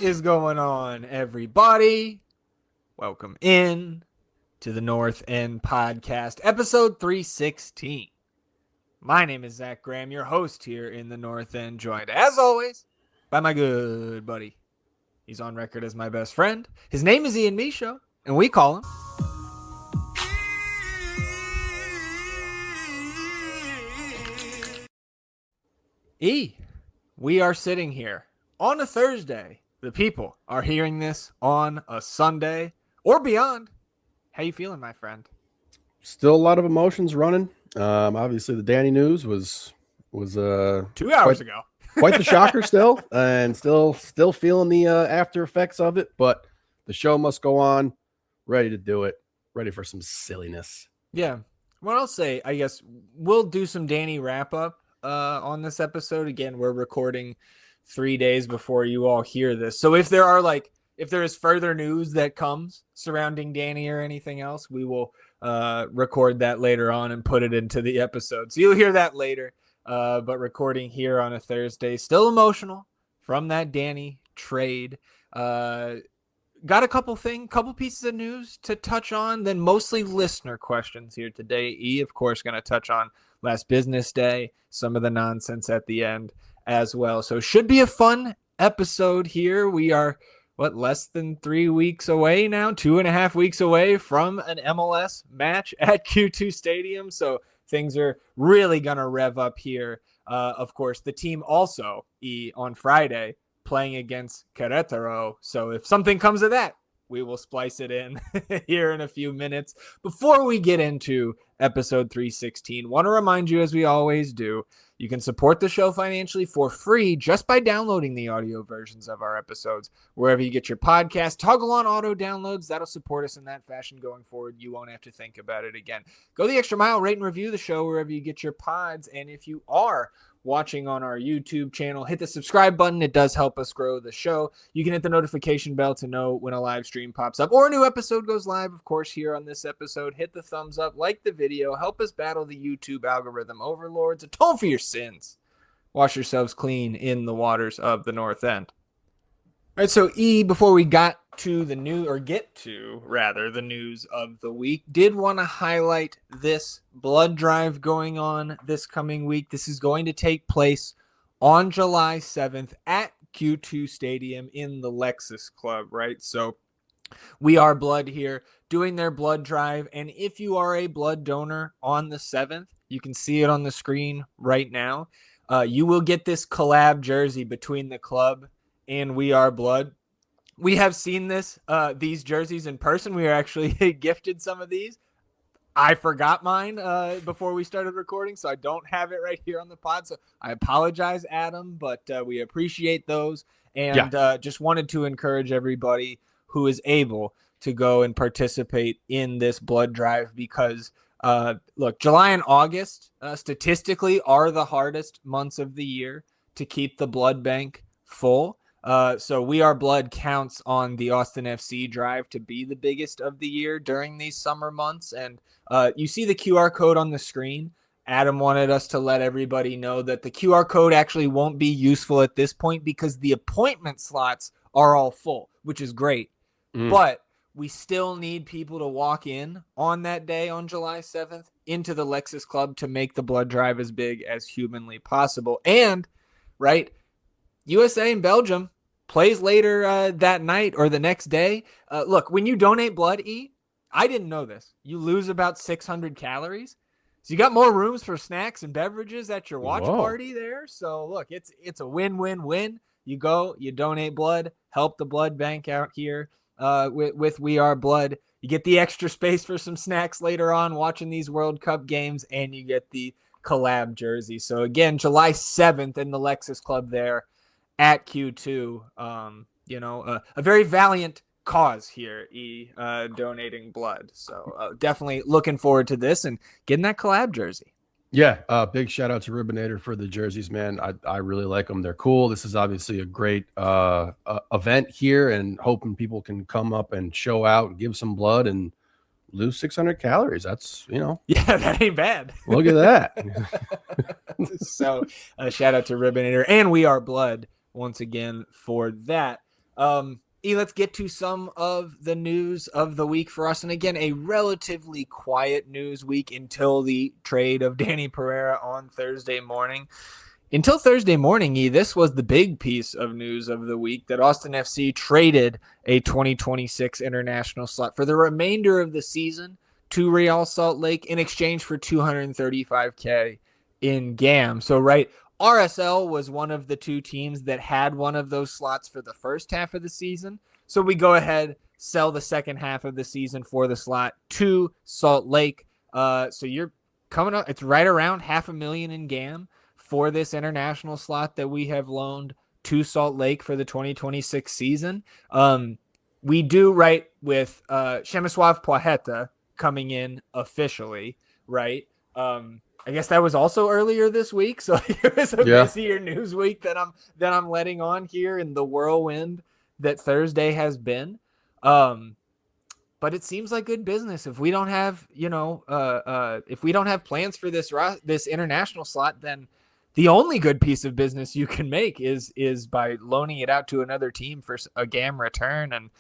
is going on, everybody? Welcome in to the North End Podcast, episode 316. My name is Zach Graham, your host here in the North End, joined, as always, by my good buddy. He's on record as my best friend. His name is Ian Michaud, and we call him E. We are sitting here on a Thursday. The people are hearing this on a Sunday or beyond. How you feeling, my friend? Still a lot of emotions running. Obviously, the Dani news was 2 hours ago. Quite the shocker still, and still feeling the after effects of it. But the show must go on. Ready to do it. Ready for some silliness. Yeah. What I'll say, I guess we'll do some Dani wrap up on this episode. Again, we're recording 3 days before you all hear this. So if there is further news that comes surrounding Dani or anything else, we will record that later on and put it into the episode. So you'll hear that later. But recording here on a Thursday, still emotional from that Dani trade. Got a couple pieces of news to touch on, then mostly listener questions here today. E, of course, going to touch on last business day, some of the nonsense at the end as well. So should be a fun episode here. We are, less than 3 weeks away now, 2.5 weeks away from an MLS match at Q2 Stadium. So things are really going to rev up here. Of course, the team also, on Friday, playing against Querétaro. So if something comes of that, we will splice it in here in a few minutes. Before we get into episode 316, want to remind you, as we always do, you can support the show financially for free just by downloading the audio versions of our episodes. Wherever you get your podcast, toggle on auto downloads. That'll support us in that fashion going forward. You won't have to think about it again. Go the extra mile, rate and review the show wherever you get your pods. And if you are watching on our YouTube channel, hit the subscribe button. It does help us grow the show. You can hit the notification bell to know when a live stream pops up or a new episode goes live. Of course, here on this episode, hit the thumbs up, like the video, help us battle the YouTube algorithm overlords, atone for your sins, wash yourselves clean in the waters of the North End. All right, so E, before we get to the news of the week, did want to highlight this blood drive going on this coming week. This is going to take place on July 7th at Q2 Stadium in the Lexus Club, right? So We Are Blood here doing their blood drive. And if you are a blood donor on the 7th, you can see it on the screen right now. You will get this collab jersey between the club and We Are Blood. We have seen these jerseys in person. We were actually gifted some of these. I forgot mine before we started recording, so I don't have it right here on the pod. So I apologize, Adam, but we appreciate those. And just wanted to encourage everybody who is able to go and participate in this blood drive because, look, July and August statistically are the hardest months of the year to keep the blood bank full. So We Are Blood counts on the Austin FC drive to be the biggest of the year during these summer months. And you see the QR code on the screen. Adam wanted us to let everybody know that the QR code actually won't be useful at this point because the appointment slots are all full, which is great. But we still need people to walk in on that day on July 7th into the Lexus Club to make the blood drive as big as humanly possible. And, right, USA and Belgium plays later that night or the next day. Look, when you donate blood, I didn't know this. You lose about 600 calories. So you got more rooms for snacks and beverages at your watch party there. So look, it's a win-win-win. You go, you donate blood, help the blood bank out here with We Are Blood. You get the extra space for some snacks later on watching these World Cup games, and you get the collab jersey. So again, July 7th in the Lexus Club there at Q2. A very valiant cause here, donating blood. So definitely looking forward to this and getting that collab jersey. Yeah, big shout out to Ribbinator for the jerseys, man. I really like them. They're cool. This is obviously a great event here, and hoping people can come up and show out and give some blood and lose 600 calories. That's, yeah, that ain't bad. Look at that. So shout out to Ribbinator and We Are Blood once again for that. Let's get to some of the news of the week for us. And again, a relatively quiet news week until the trade of Dani Pereira on Thursday morning. Until Thursday morning, this was the big piece of news of the week, that Austin FC traded a 2026 international slot for the remainder of the season to Real Salt Lake in exchange for $235K in GAM. So, right, RSL was one of the two teams that had one of those slots for the first half of the season. So we go ahead, sell the second half of the season for the slot to Salt Lake. So you're coming up, it's right around $500,000 in GAM for this international slot that we have loaned to Salt Lake for the 2026 season. We do, right, with Przemysław Płacheta coming in officially, right? I guess that was also earlier this week, so it was a busier news week that I'm letting on here in the whirlwind that Thursday has been. But it seems like good business. If we don't have, if we don't have plans for this international slot, then the only good piece of business you can make is by loaning it out to another team for a GAM return. And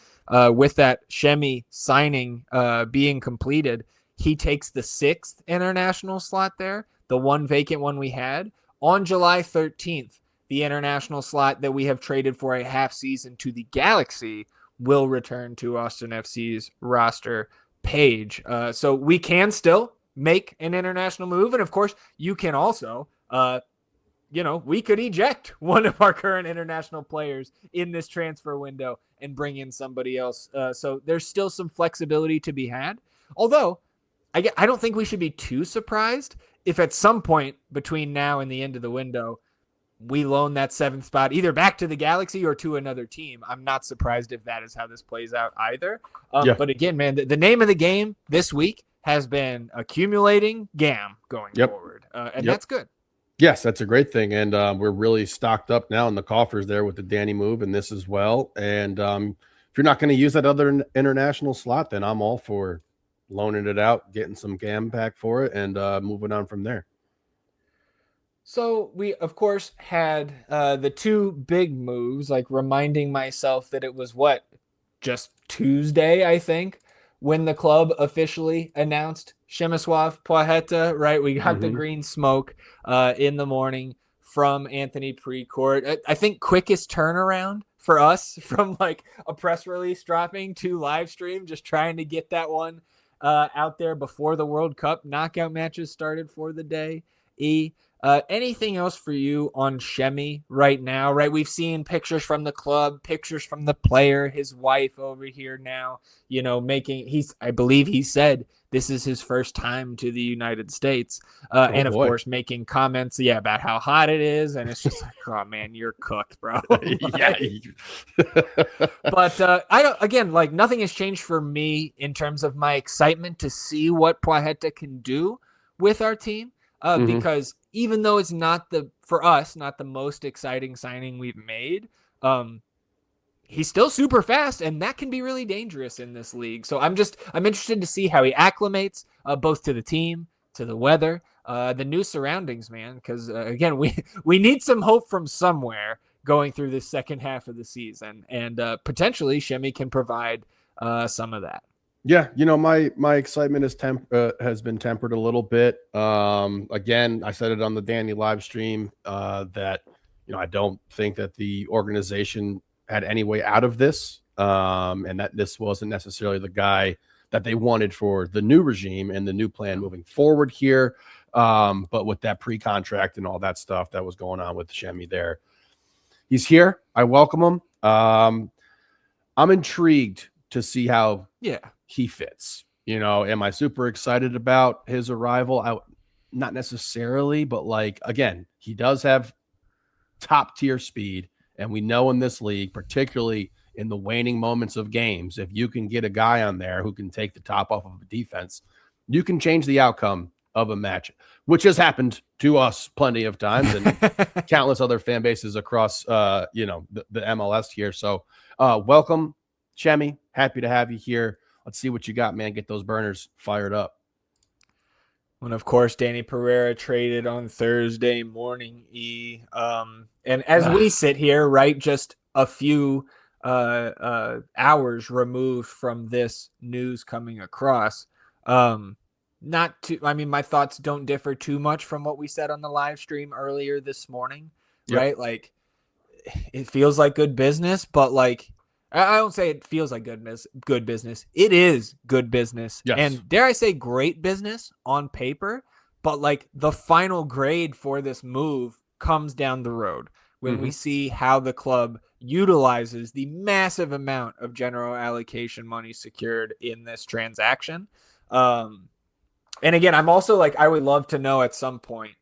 with that Shemi signing being completed, he takes the 6th international slot there, the one vacant one we had. On July 13th, the international slot that we have traded for a half season to the Galaxy will return to Austin FC's roster page. So we can still make an international move. And of course, you can also, we could eject one of our current international players in this transfer window and bring in somebody else. So there's still some flexibility to be had. Although, I don't think we should be too surprised if at some point between now and the end of the window, we loan that 7th spot either back to the Galaxy or to another team. I'm not surprised if that is how this plays out either. But again, man, the name of the game this week has been accumulating GAM going forward. And that's good. Yes, that's a great thing. And we're really stocked up now in the coffers there with the Dani move and this as well. And if you're not going to use that other international slot, then I'm all for loaning it out, getting some GAM back for it, and moving on from there. So we, of course, had the two big moves, like reminding myself that it was just Tuesday, I think, when the club officially announced Przemysław Płacheta, right? We got the green smoke in the morning from Anthony Precourt. I think quickest turnaround for us from like a press release dropping to live stream, just trying to get that one out there before the World Cup knockout matches started for the day. Anything else for you on Shemi right now, right? We've seen pictures from the club, pictures from the player, his wife over here now, I believe he said this is his first time to the United States. Of course, making comments, about how hot it is. And it's just like, oh man, you're cooked, bro. But nothing has changed for me in terms of my excitement to see what Płacheta can do with our team. Because even though it's not the most exciting signing we've made, he's still super fast, and that can be really dangerous in this league. So I'm interested to see how he acclimates both to the team, to the weather, the new surroundings, man. Because again, we need some hope from somewhere going through this second half of the season, and potentially Shemi can provide some of that. Yeah, my excitement has been tempered a little bit. Again, I said it on the Dani live stream that I don't think that the organization had any way out of this, and that this wasn't necessarily the guy that they wanted for the new regime and the new plan moving forward here. But with that pre-contract and all that stuff that was going on with Shemi there, he's here. I welcome him. I'm intrigued to see how he fits. Am I super excited about his arrival? Not necessarily, but again, he does have top tier speed. And we know in this league, particularly in the waning moments of games, if you can get a guy on there who can take the top off of a defense, you can change the outcome of a match, which has happened to us plenty of times and countless other fan bases across, the MLS here. So welcome, Shemi. Happy to have you here. Let's see what you got, man. Get those burners fired up. And of course, Dani Pereira traded on Thursday morning. And as we sit here, right, just a few hours removed from this news coming across. Not too, I mean, my thoughts don't differ too much from what we said on the live stream earlier this morning, right? Like, it feels like good business, but like, I don't say it feels like good business. It is good business. Yes. And dare I say great business on paper, but like the final grade for this move comes down the road when we see how the club utilizes the massive amount of general allocation money secured in this transaction. And again, I'm also like, I would love to know at some point,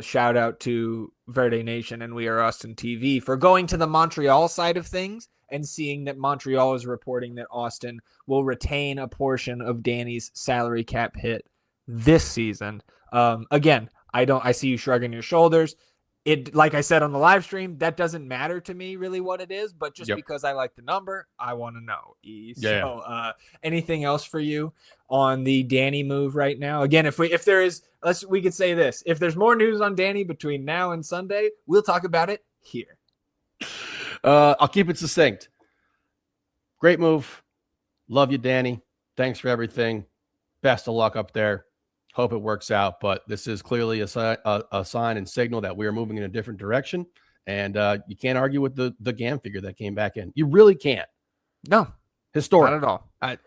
shout out to Verde Nation and We Are Austin TV for going to the Montreal side of things and seeing that Montreal is reporting that Austin will retain a portion of Danny's salary cap hit this season. Again, I see you shrugging your shoulders. It, like I said on the live stream, that doesn't matter to me really what it is, but just because I like the number, I want to know. So, anything else for you on the Danny move right now? Again, if there is, we could say this: if there's more news on Danny between now and Sunday, we'll talk about it here. I'll keep it succinct. Great move. Love you, Danny. Thanks for everything. Best of luck up there. Hope it works out, but this is clearly a sign and signal that we are moving in a different direction, and you can't argue with the GAM figure that came back in. You really can't. No, historic, not at all. I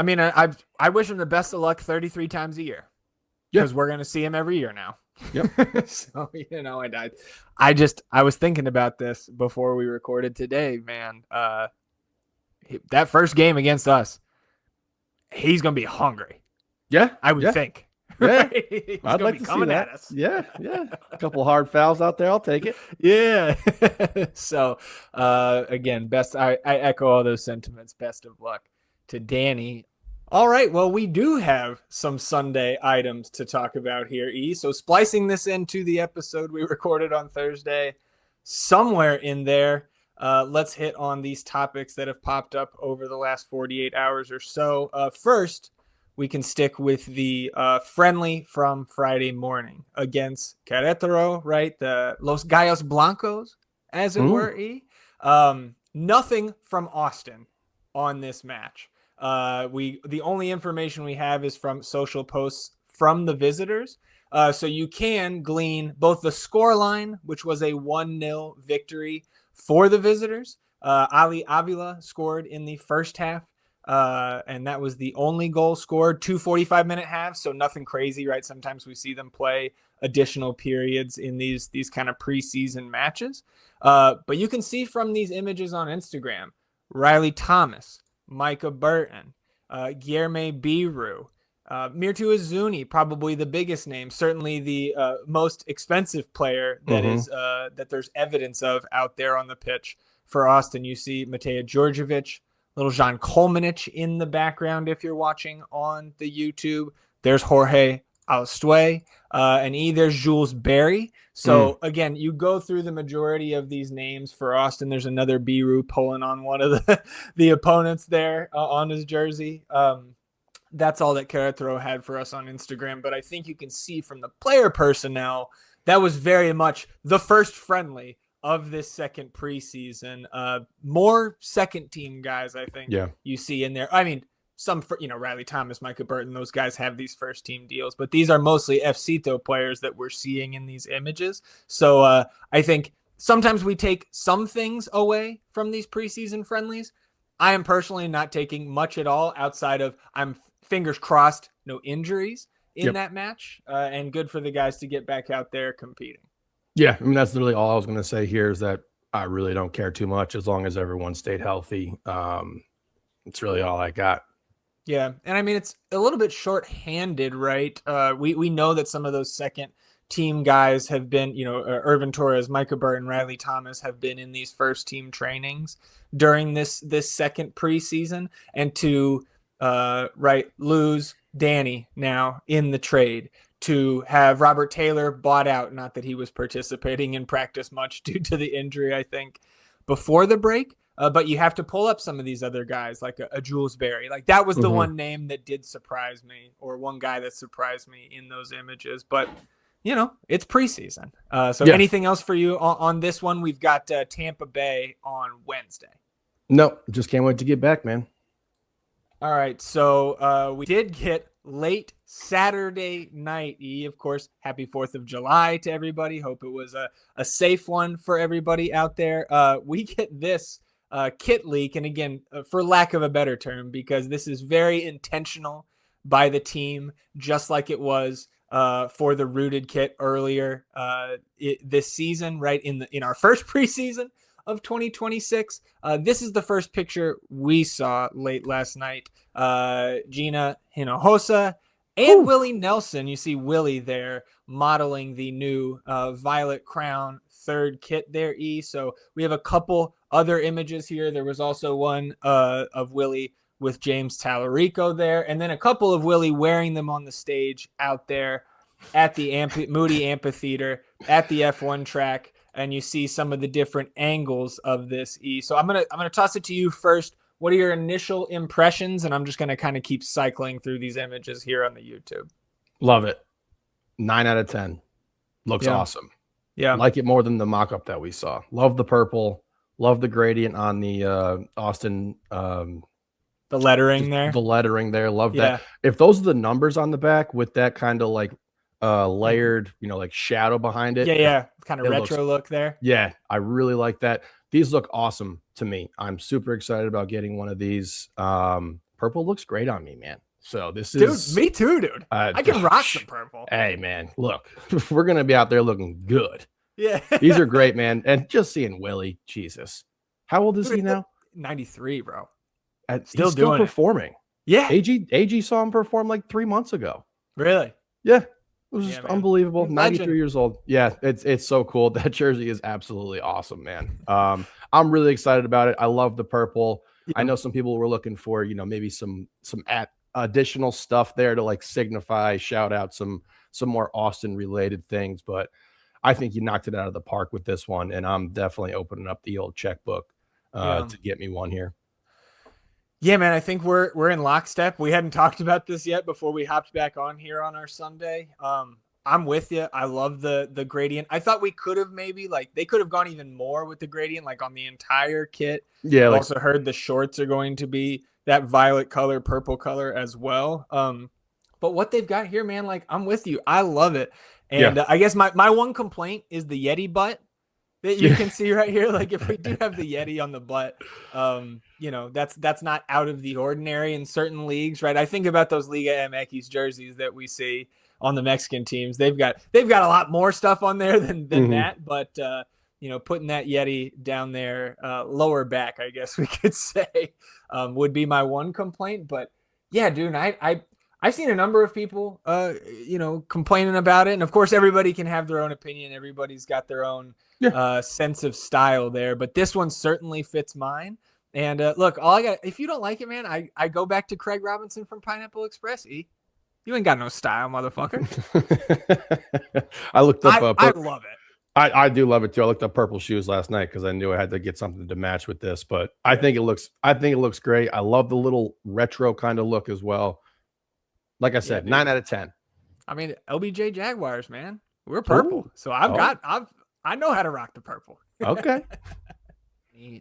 mean, I wish him the best of luck 33 times a year because we're gonna see him every year now. Yep. So I was thinking about this before we recorded today, man. That first game against us, he's gonna be hungry. Yeah, I would think. Yeah, Right? I'd like to see that. At us. Yeah. A couple hard fouls out there. I'll take it. Yeah. So, again, I echo all those sentiments. Best of luck to Danny. All right. Well, we do have some Sunday items to talk about here, E. So splicing this into the episode we recorded on Thursday, somewhere in there, let's hit on these topics that have popped up over the last 48 hours or so. First, we can stick with the friendly from Friday morning against Querétaro, right? The Los Gallos Blancos, as it were, E. Nothing from Austin on this match. The only information we have is from social posts from the visitors. So you can glean both the scoreline, which was a 1-0 victory for the visitors. Ali Avila scored in the first half. And that was the only goal scored, 2 45-minute halves, so nothing crazy, right? Sometimes we see them play additional periods in these kind of preseason matches. But you can see from these images on Instagram, Riley Thomas, Micah Burton, Guilherme Biru, Mirtu Azuni, probably the biggest name, certainly the most expensive player that is that there's evidence of out there on the pitch for Austin. You see Mateja Djordjevic, little Jean Kolmanich in the background if you're watching on the YouTube. There's Jorge Alstue, and there's Jules Berry. So again, you go through the majority of these names for Austin. There's another Biru pulling on one of the opponents there on his jersey. That's all that Querétaro had for us on Instagram. But I think you can see from the player personnel, that was very much the first friendly of this second preseason. More second team guys, I think you see in there. I mean, some, Riley Thomas, Micah Burton, those guys have these first team deals, but these are mostly FCito players that we're seeing in these images. So I think sometimes we take some things away from these preseason friendlies. I am personally not taking much at all outside of I'm fingers crossed, no injuries in that match, and good for the guys to get back out there competing. Yeah, I mean, that's literally all I was going to say here is that I really don't care too much as long as everyone stayed healthy. It's really all I got. Yeah, and I mean, it's a little bit short-handed, right? We know that some of those second team guys have been, Irvin Torres, Micah Burton, Riley Thomas have been in these first team trainings during this second preseason, and to lose Danny now in the trade, to have Robert Taylor bought out, not that he was participating in practice much due to the injury, I think, before the break. But you have to pull up some of these other guys like a Jules Berry. Like that was the one name that did surprise me, or one guy that surprised me in those images. But it's preseason. So Yeah. anything else for you on this one? We've got Tampa Bay on Wednesday. No, just can't wait to get back, man. All right. So we did get late Saturday night. Of course, happy 4th of July to everybody. Hope it was a safe one for everybody out there. We get this kit leak. And again, for lack of a better term, because this is very intentional by the team, just like it was for the Rooted kit earlier this season, right in our first preseason of 2026. This is the first picture we saw late last night. Gina Hinojosa and Willie Nelson. You see Willie there modeling the new Violet Crown third kit there, So we have a couple other images here. There was also one of Willie with James Tallarico there, and then a couple of Willie wearing them on the stage out there at the Moody Amphitheater at the F1 track. And you see some of the different angles of this. So I'm gonna toss it to you first. What are your initial impressions? And I'm just gonna kind of keep cycling through these images here on the YouTube. Love it. 9 out of 10. Looks awesome. Yeah, like it more than the mock-up that we saw. Love the purple. Love the gradient on the Austin. The lettering there. The lettering there. Love that. If those are the numbers on the back with that kind of like layered, like shadow behind it. Yeah. Kind of retro look there. Yeah, I really like that. These look awesome to me. I'm super excited about getting one of these. Purple looks great on me, man. So this is... Dude, me too, dude. I can rock some purple. Hey, man, look. We're going to be out there looking good. Yeah. These are great, man. And just seeing Willie, Jesus. How old is he now? 93, bro. Still performing. It. Yeah. AG saw him perform like 3 months ago. Really? Yeah. It was just unbelievable. Legend. 93 years old. Yeah, it's so cool. That jersey is absolutely awesome, man. I'm really excited about it. I love the purple. Yeah. I know some people were looking for, maybe some additional stuff there to like signify, shout out some more Austin related things, but I think you knocked it out of the park with this one, and I'm definitely opening up the old checkbook to get me one here. Yeah, man, I think we're in lockstep. We hadn't talked about this yet before we hopped back on here on our Sunday. I'm with you. I love the gradient. I thought we could have they could have gone even more with the gradient, like on the entire kit. Yeah. I've also heard the shorts are going to be that violet color, purple color as well. But what they've got here, man, like I'm with you. I love it. And I guess my one complaint is the Yeti butt that you can see right here. Like if we do have the Yeti on the butt, that's not out of the ordinary in certain leagues, right? I think about those Liga MX jerseys that we see on the Mexican teams. They've got a lot more stuff on there than that, but putting that Yeti down there, lower back, I guess we could say, would be my one complaint. But yeah, dude, I've seen a number of people, complaining about it. And of course, everybody can have their own opinion. Everybody's got their own sense of style there. But this one certainly fits mine. And look, if you don't like it, man, I go back to Craig Robinson from Pineapple Express. You ain't got no style, motherfucker. I looked up. I love it. I do love it too. I looked up purple shoes last night because I knew I had to get something to match with this. But I think it looks great. I love the little retro kind of look as well. Like I said, 9 out of 10. I mean, LBJ Jaguars, man. We're purple. Ooh. So I know how to rock the purple. Okay.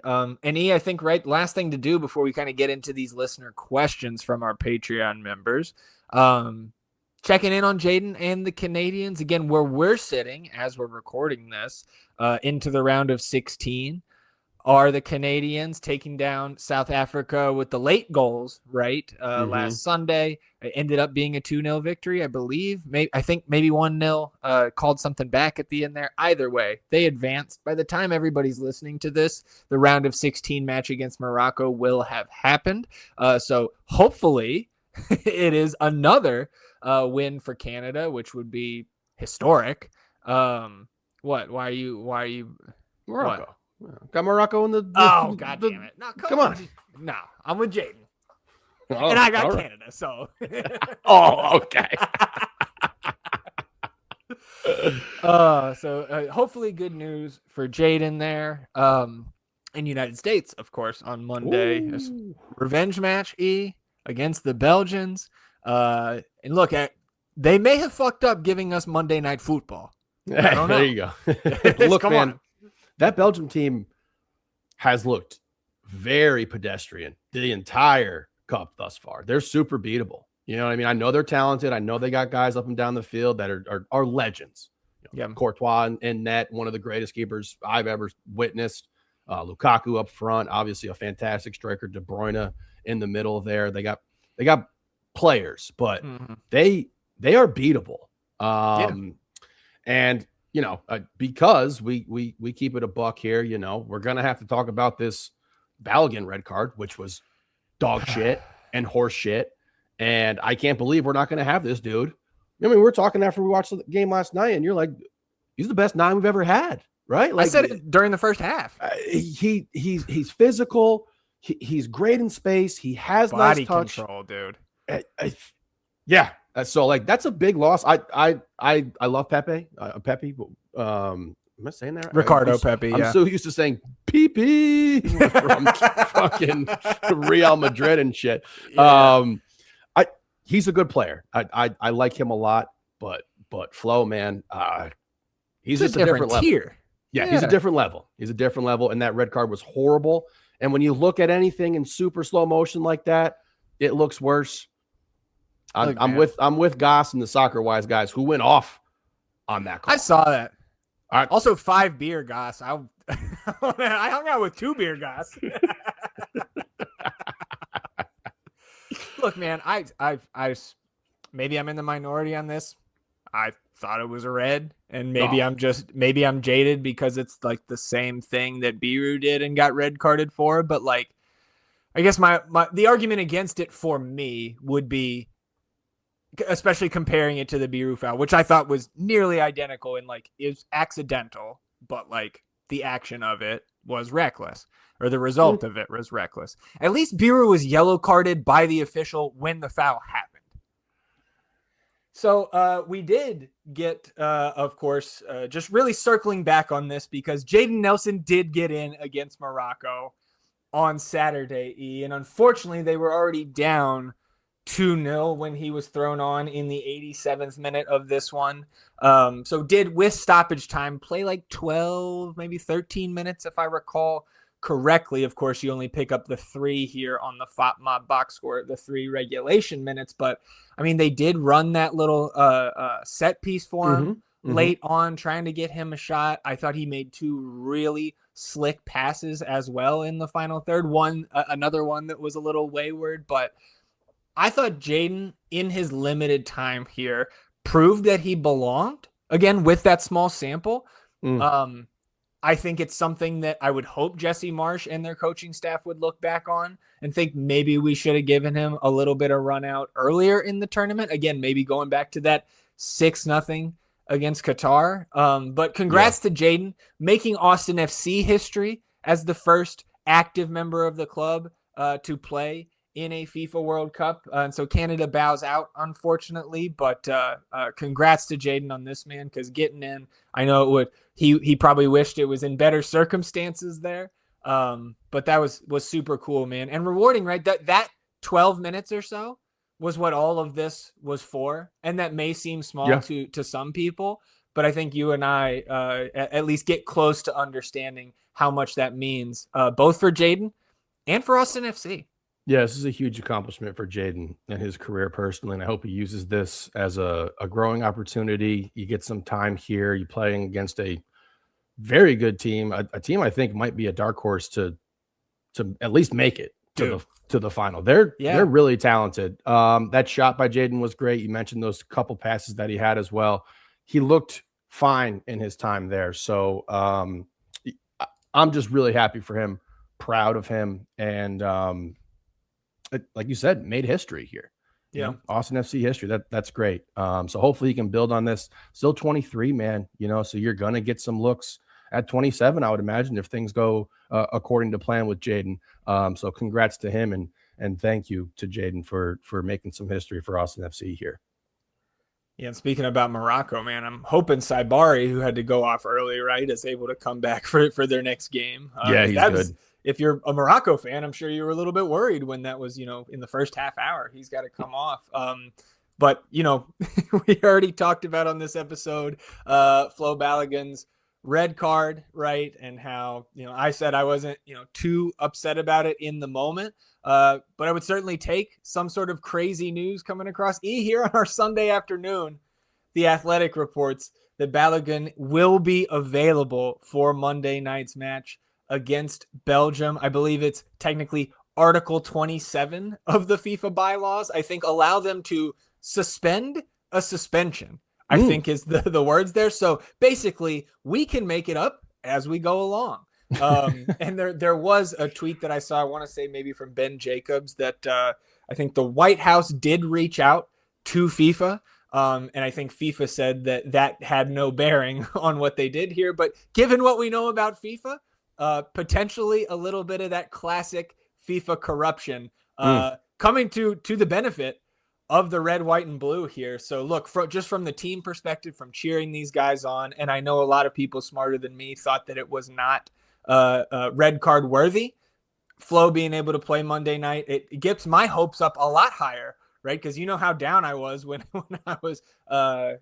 And I think last thing to do before we kind of get into these listener questions from our Patreon members, checking in on Jaden and the Canadians again, where we're sitting as we're recording this into the round of 16. Are the Canadians taking down South Africa with the late goals, right? Last Sunday. It ended up being a 2-0 victory, I believe. I think maybe 1-0, called something back at the end there. Either way, they advanced. By the time everybody's listening to this, the round of 16 match against Morocco will have happened. So hopefully it is another win for Canada, which would be historic. What? Why are you Morocco? What? Got Morocco in the God damn it. No, come on. No, I'm with Jaden. And I got Canada, so. Oh, okay. So hopefully good news for Jaden there. In United States, of course, on Monday. Revenge match against the Belgians. And look, they may have fucked up giving us Monday Night Football. I don't know. There you go. Look, Come man, on. that Belgium team has looked very pedestrian the entire cup thus far. They're super beatable. You know what I mean? I know they're talented. I know they got guys up and down the field that are legends. You know, Courtois in net, one of the greatest keepers I've ever witnessed. Lukaku up front, obviously a fantastic striker. De Bruyne in the middle there. They got players, but they are beatable. And you know, because we keep it a buck here, you know, we're gonna have to talk about this Balogun red card, which was dog shit and horse shit. And I can't believe we're not gonna have this, dude. I mean, we're talking after we watched the game last night, and you're like, he's the best 9 we've ever had, right? Like, I said it during the first half. He's physical. He's great in space. He has body nice touch. Control, dude. Yeah. So like that's a big loss. I love Pepe. Am I saying that? Ricardo Pepe. I'm so used to saying PP from fucking Real Madrid and shit. Yeah. He's a good player. I like him a lot, but Flo, man, he's just a different level. Tier. Yeah, he's a different level. He's a different level, and that red card was horrible. And when you look at anything in super slow motion like that, it looks worse. I'm with Goss and the Soccer Wise guys who went off on that call. I saw that. Also, 5 beer Goss. I hung out with 2 beer Goss. Look, man, I maybe I'm in the minority on this. I thought it was a red, and maybe I'm jaded because it's like the same thing that Biru did and got red carded for. But like, I guess the argument against it for me would be, especially comparing it to the Biru foul, which I thought was nearly identical and like it was accidental, but like the action of it was reckless, or the result of it was reckless. At least Biru was yellow carded by the official when the foul happened. So we did get, of course, just really circling back on this because Jayden Nelson did get in against Morocco on Saturday, and unfortunately they were already down 2-0 when he was thrown on in the 87th minute of this one. So did, with stoppage time, play like 12, maybe 13 minutes, if I recall correctly. Of course, you only pick up the 3 here on the FOTMOB box score, the 3 regulation minutes. But, I mean, they did run that little set piece for him late on, trying to get him a shot. I thought he made 2 really slick passes as well in the final third. Another one that was a little wayward, but I thought Jayden, in his limited time here, proved that he belonged, again, with that small sample. I think it's something that I would hope Jesse Marsh and their coaching staff would look back on and think maybe we should have given him a little bit of run out earlier in the tournament. Again, maybe going back to that 6-0 against Qatar. But congrats to Jayden, making Austin FC history as the first active member of the club to play in a FIFA World Cup. And so Canada bows out, unfortunately, but congrats to Jayden on this, man, because getting in, I know it would, he probably wished it was in better circumstances there. But that was super cool, man. And rewarding, right? That 12 minutes or so was what all of this was for. And that may seem small to some people, but I think you and I at least get close to understanding how much that means, both for Jayden and for Austin FC. Yeah, this is a huge accomplishment for Jayden and his career personally, and I hope he uses this as a growing opportunity. You get some time here. You're playing against a very good team, a team I think might be a dark horse to at least make it to the final. They're really talented. That shot by Jayden was great. You mentioned those couple passes that he had as well. He looked fine in his time there. So I'm just really happy for him, proud of him, and like you said, made history here. Yeah. You know, Austin FC history. That's great. So hopefully he can build on this. Still 23, man, you know, so you're going to get some looks at 27, I would imagine, if things go according to plan with Jayden. So congrats to him, and thank you to Jayden for making some history for Austin FC here. Yeah, and speaking about Morocco, man, I'm hoping Saibari, who had to go off early, right, is able to come back for their next game. Yeah, he's good. If you're a Morocco fan, I'm sure you were a little bit worried when that was, you know, in the first half hour, he's got to come off. But, you know, we already talked about on this episode, Flo Balogun's red card, right? And how, you know, I said I wasn't, you know, too upset about it in the moment. But I would certainly take some sort of crazy news coming across here on our Sunday afternoon. The Athletic reports that Balogun will be available for Monday night's match against Belgium. I believe it's technically Article 27 of the FIFA bylaws, I think, allow them to suspend a suspension, I think is the words there. So basically, we can make it up as we go along. And there was a tweet that I saw, I want to say maybe from Ben Jacobs, that I think the White House did reach out to FIFA. And I think FIFA said that had no bearing on what they did here. But given what we know about FIFA, potentially a little bit of that classic FIFA corruption coming to the benefit of the red, white, and blue here. So look, just from the team perspective, from cheering these guys on, and I know a lot of people smarter than me thought that it was not red card worthy. Flo being able to play Monday night, it gets my hopes up a lot higher, right? Because you know how down I was when I was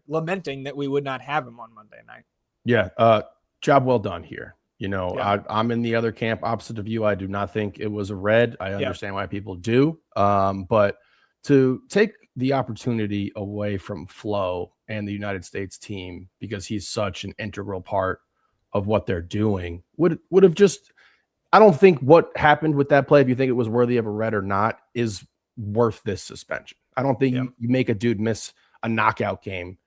lamenting that we would not have him on Monday night. Yeah, job well done here. You know, Yeah. I'm in the other camp opposite of you. I do not think it was a red. I understand why people do. But to take the opportunity away from Flo and the United States team because he's such an integral part of what they're doing would have just, I don't think what happened with that play, if you think it was worthy of a red or not, is worth this suspension. I don't think you make a dude miss a knockout game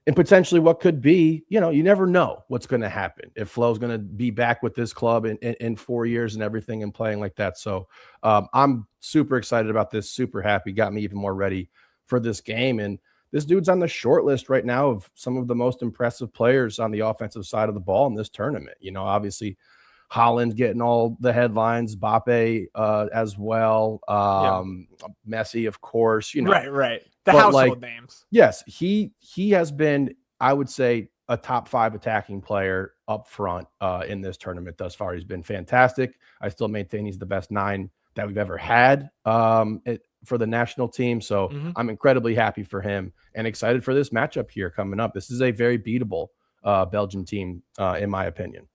and potentially what could be, you know, you never know what's going to happen if Flo's going to be back with this club in 4 years and everything and playing like that. So I'm super excited about this, super happy, got me even more ready for this game. And this dude's on the short list right now of some of the most impressive players on the offensive side of the ball in this tournament. You know, obviously Holland getting all the headlines, Mbappe as well, Messi, of course, you know. Right. The household names. Yes, he has been, I would say, a top 5 attacking player up front in this tournament thus far. He's been fantastic. I still maintain he's the best 9 that we've ever had for the national team. So I'm incredibly happy for him and excited for this matchup here coming up. This is a very beatable Belgian team, in my opinion.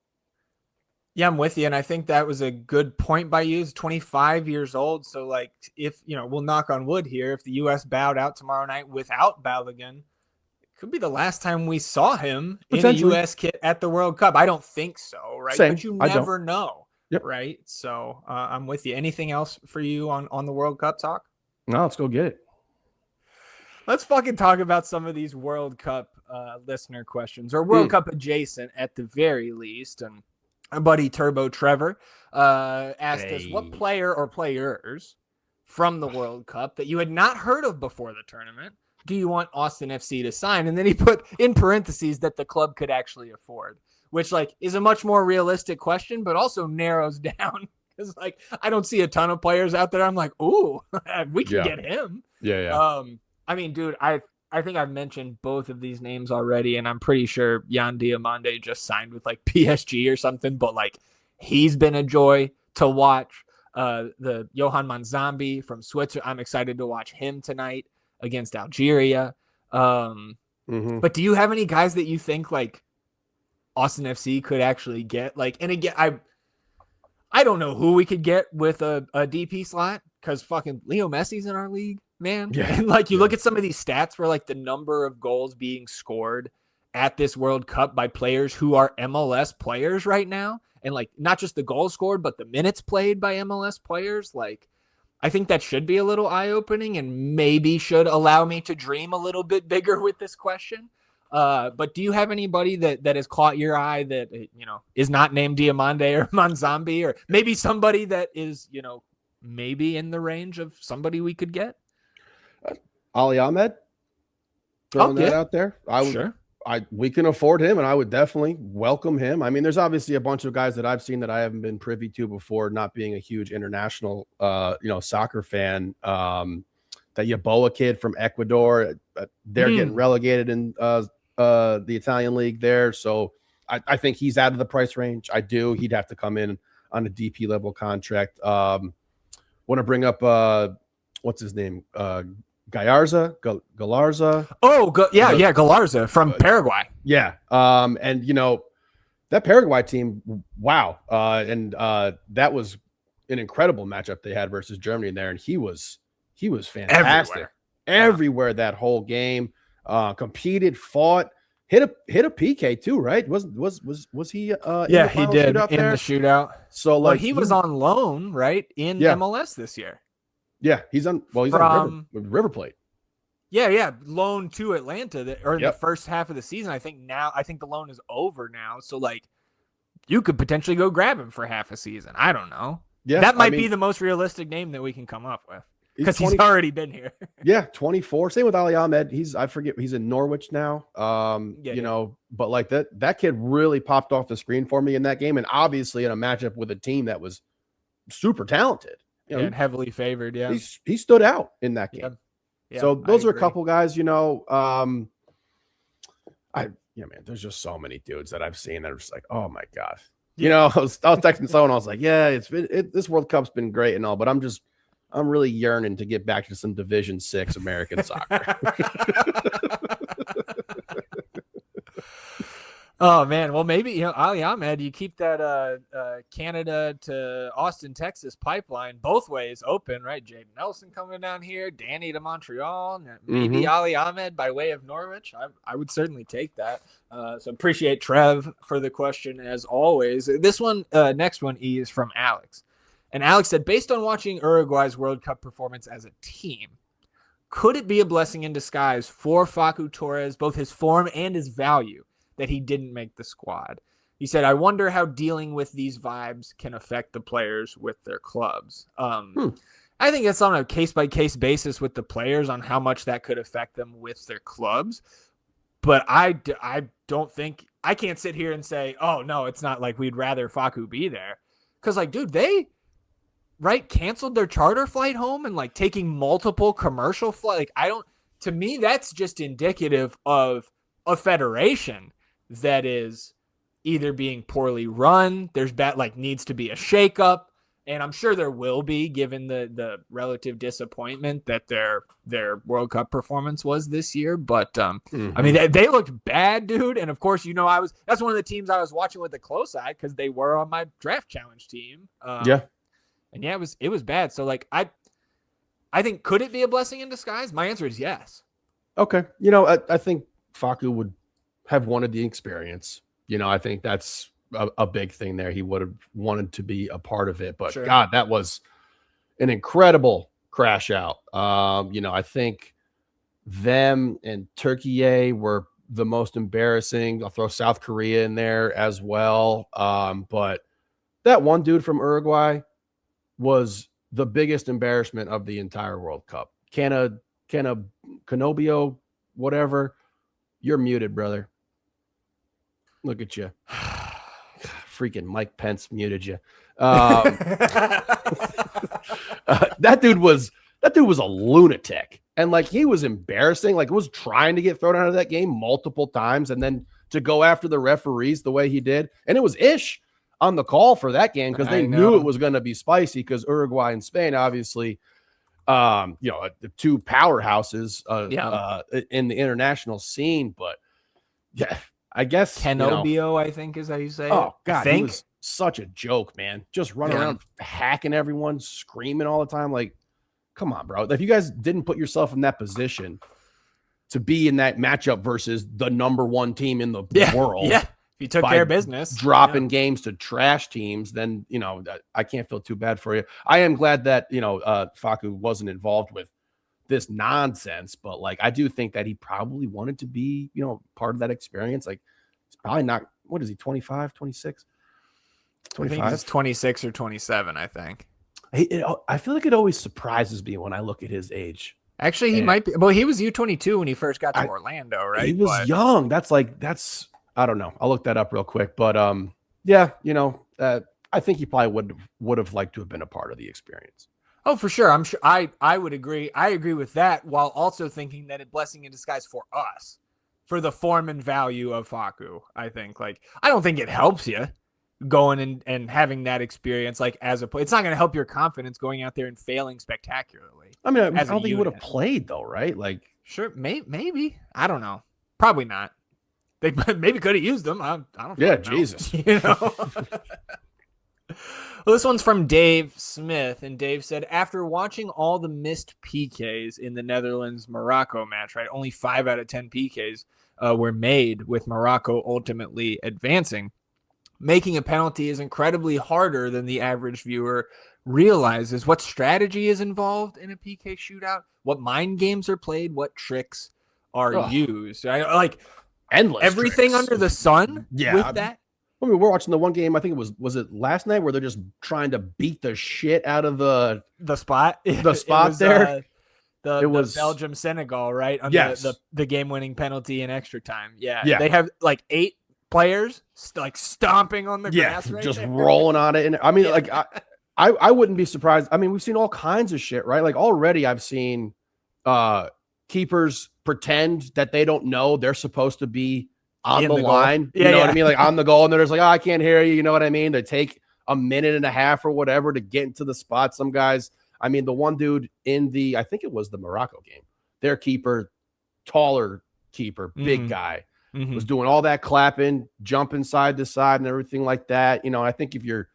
Yeah, I'm with you. And I think that was a good point by you. He's 25 years old. So, like, if, you know, we'll knock on wood here, if the U.S. bowed out tomorrow night without Balogun, it could be the last time we saw him in a U.S. kit at the World Cup. I don't think so, right? Same. But you never know, right? So I'm with you. Anything else for you on the World Cup talk? No, let's go get it. Let's fucking talk about some of these World Cup listener questions, or World Cup adjacent at the very least. And our buddy Turbo Trevor asked us what player or players from the World Cup that you had not heard of before the tournament do you want Austin FC to sign? And then he put in parentheses that the club could actually afford, which like is a much more realistic question, but also narrows down. Because like I don't see a ton of players out there. I'm like, ooh, we can get him. Yeah. I mean, dude, I think I've mentioned both of these names already, and I'm pretty sure Yan Diomande just signed with like PSG or something, but like he's been a joy to watch. The Johan Manzambi from Switzerland, I'm excited to watch him tonight against Algeria. But do you have any guys that you think like Austin FC could actually get? Like, and again, I don't know who we could get with a DP slot because fucking Leo Messi's in our league, man. Yeah. And like you look at some of these stats where like the number of goals being scored at this World Cup by players who are MLS players right now. And like not just the goals scored, but the minutes played by MLS players. Like I think that should be a little eye-opening and maybe should allow me to dream a little bit bigger with this question. But do you have anybody that has caught your eye that, you know, is not named Diomande or Manzambi, or maybe somebody that is, you know, maybe in the range of somebody we could get? Ali Ahmed, throwing that out there. We can afford him, and I would definitely welcome him. I mean, there's obviously a bunch of guys that I've seen that I haven't been privy to before, not being a huge international, soccer fan. That Yeboah kid from Ecuador, they're getting relegated in the Italian league there. So I think he's out of the price range. I do. He'd have to come in on a DP level contract. Want to bring up what's his name? Galarza. Oh, Galarza from Paraguay. Yeah. And that Paraguay team, wow. That was an incredible matchup they had versus Germany there, and he was fantastic everywhere that whole game. Competed, fought, hit a PK too, right? Was he? Yeah, he did in the shootout. So he was on loan, right, in MLS this year. Yeah, he's on River Plate. Yeah, loan to Atlanta in the first half of the season. I think the loan is over now, so you could potentially go grab him for half a season. I don't know. Yeah, that might be the most realistic name that we can come up with because he's already been here. Yeah, 24. Same with Ali Ahmed. He's in Norwich now. But that kid really popped off the screen for me in that game, and obviously in a matchup with a team that was super talented. And heavily favored. Yeah, he stood out in that game. Yeah, so those are a couple guys. Man, there's just so many dudes that I've seen that are just like, oh my god. I was texting someone. I was like, yeah, this World Cup's been great and all, but I'm really yearning to get back to some Division 6 American soccer. Oh man, well maybe Ali Ahmed, you keep that Canada to Austin, Texas pipeline both ways open, right? Jaden Nelson coming down here, Danny to Montreal, maybe Ali Ahmed by way of Norwich. I would certainly take that. So appreciate Trev for the question as always. This one, next one is from Alex, and Alex said, based on watching Uruguay's World Cup performance as a team, could it be a blessing in disguise for Facu Torres, both his form and his value, that he didn't make the squad? He said, I wonder how dealing with these vibes can affect the players with their clubs. I think it's on a case-by-case basis with the players on how much that could affect them with their clubs. But I don't think – I can't sit here and say, oh, no, it's not like we'd rather Facu be there. Because, dude, they canceled their charter flight home and, taking multiple commercial flights. To me, that's just indicative of a federation that is either being poorly run, there's needs to be a shakeup, and I'm sure there will be, given the relative disappointment that their World Cup performance was this year. But I mean, they looked bad, dude. And of course, that's one of the teams I was watching with a close eye because they were on my draft challenge team. And yeah, it was bad. So I think, could it be a blessing in disguise? My answer is yes. Okay, I think Facu would have wanted the experience. I think that's a big thing there. He would have wanted to be a part of it, but sure. God, that was an incredible crash out. I think them and Turkey were the most embarrassing. I'll throw South Korea in there as well. But that one dude from Uruguay was the biggest embarrassment of the entire World Cup. Canobio, whatever. You're muted, brother. Look at you. Freaking Mike Pence muted you. That dude was a lunatic. And he was embarrassing. Was trying to get thrown out of that game multiple times. And then to go after the referees the way he did. And it was Ish on the call for that game because they knew it was going to be spicy because Uruguay and Spain, obviously, the two powerhouses in the international scene. But yeah, I guess Canobio, I think is how you say it. God, he was such a joke, man. Just running around hacking everyone, screaming all the time. Come on, bro. If you guys didn't put yourself in that position to be in that matchup versus the number one team in the world, if you took care of business, dropping games to trash teams, then I can't feel too bad for you. I am glad that Facu wasn't involved with this nonsense, but I do think that he probably wanted to be part of that experience. It's probably not. What is he, 25, 26? 25? I think he's 26 or 27, I think. I feel like it always surprises me when I look at his age. Actually, he might be. Well, he was U22 when he first got to Orlando, right? He was young. That's I don't know. I'll look that up real quick. But I think he probably would have liked to have been a part of the experience. Oh, for sure. I'm sure I would agree. I agree with that, while also thinking that a blessing in disguise for us, for the form and value of Facu. I think I don't think it helps you going and having that experience, like as a, it's not going to help your confidence going out there and failing spectacularly. I mean, I don't think he would have played though, right? Like, sure, maybe. I don't know. Probably not. They maybe could have used them. I don't. Yeah, know. Jesus. You know. Well, this one's from Dave Smith, and Dave said, after watching all the missed PKs in the Netherlands-Morocco match, right, only 5 out of 10 PKs were made with Morocco ultimately advancing. Making a penalty is incredibly harder than the average viewer realizes. What strategy is involved in a PK shootout, what mind games are played, what tricks are used. Right? Like endless everything tricks under the sun with that. I mean, we're watching the one game, I think was it last night, where they're just trying to beat the shit out of the spot. The spot there. The Belgium Senegal, right? On the game-winning penalty in extra time. Yeah. They have like 8 players like stomping on the grass right just there. rolling on it. And I mean, like I wouldn't be surprised. I mean, we've seen all kinds of shit, right? Like already I've seen keepers pretend that they don't know they're supposed to be on the line. You know what I mean? Like on the goal, and they're just like, oh, I can't hear you. You know what I mean? They take a minute and a half or whatever to get into the spot. Some guys, I mean, the one dude in I think it was the Morocco game, their keeper, taller keeper, big guy, was doing all that clapping, jumping side to side and everything like that. You know, I think if you're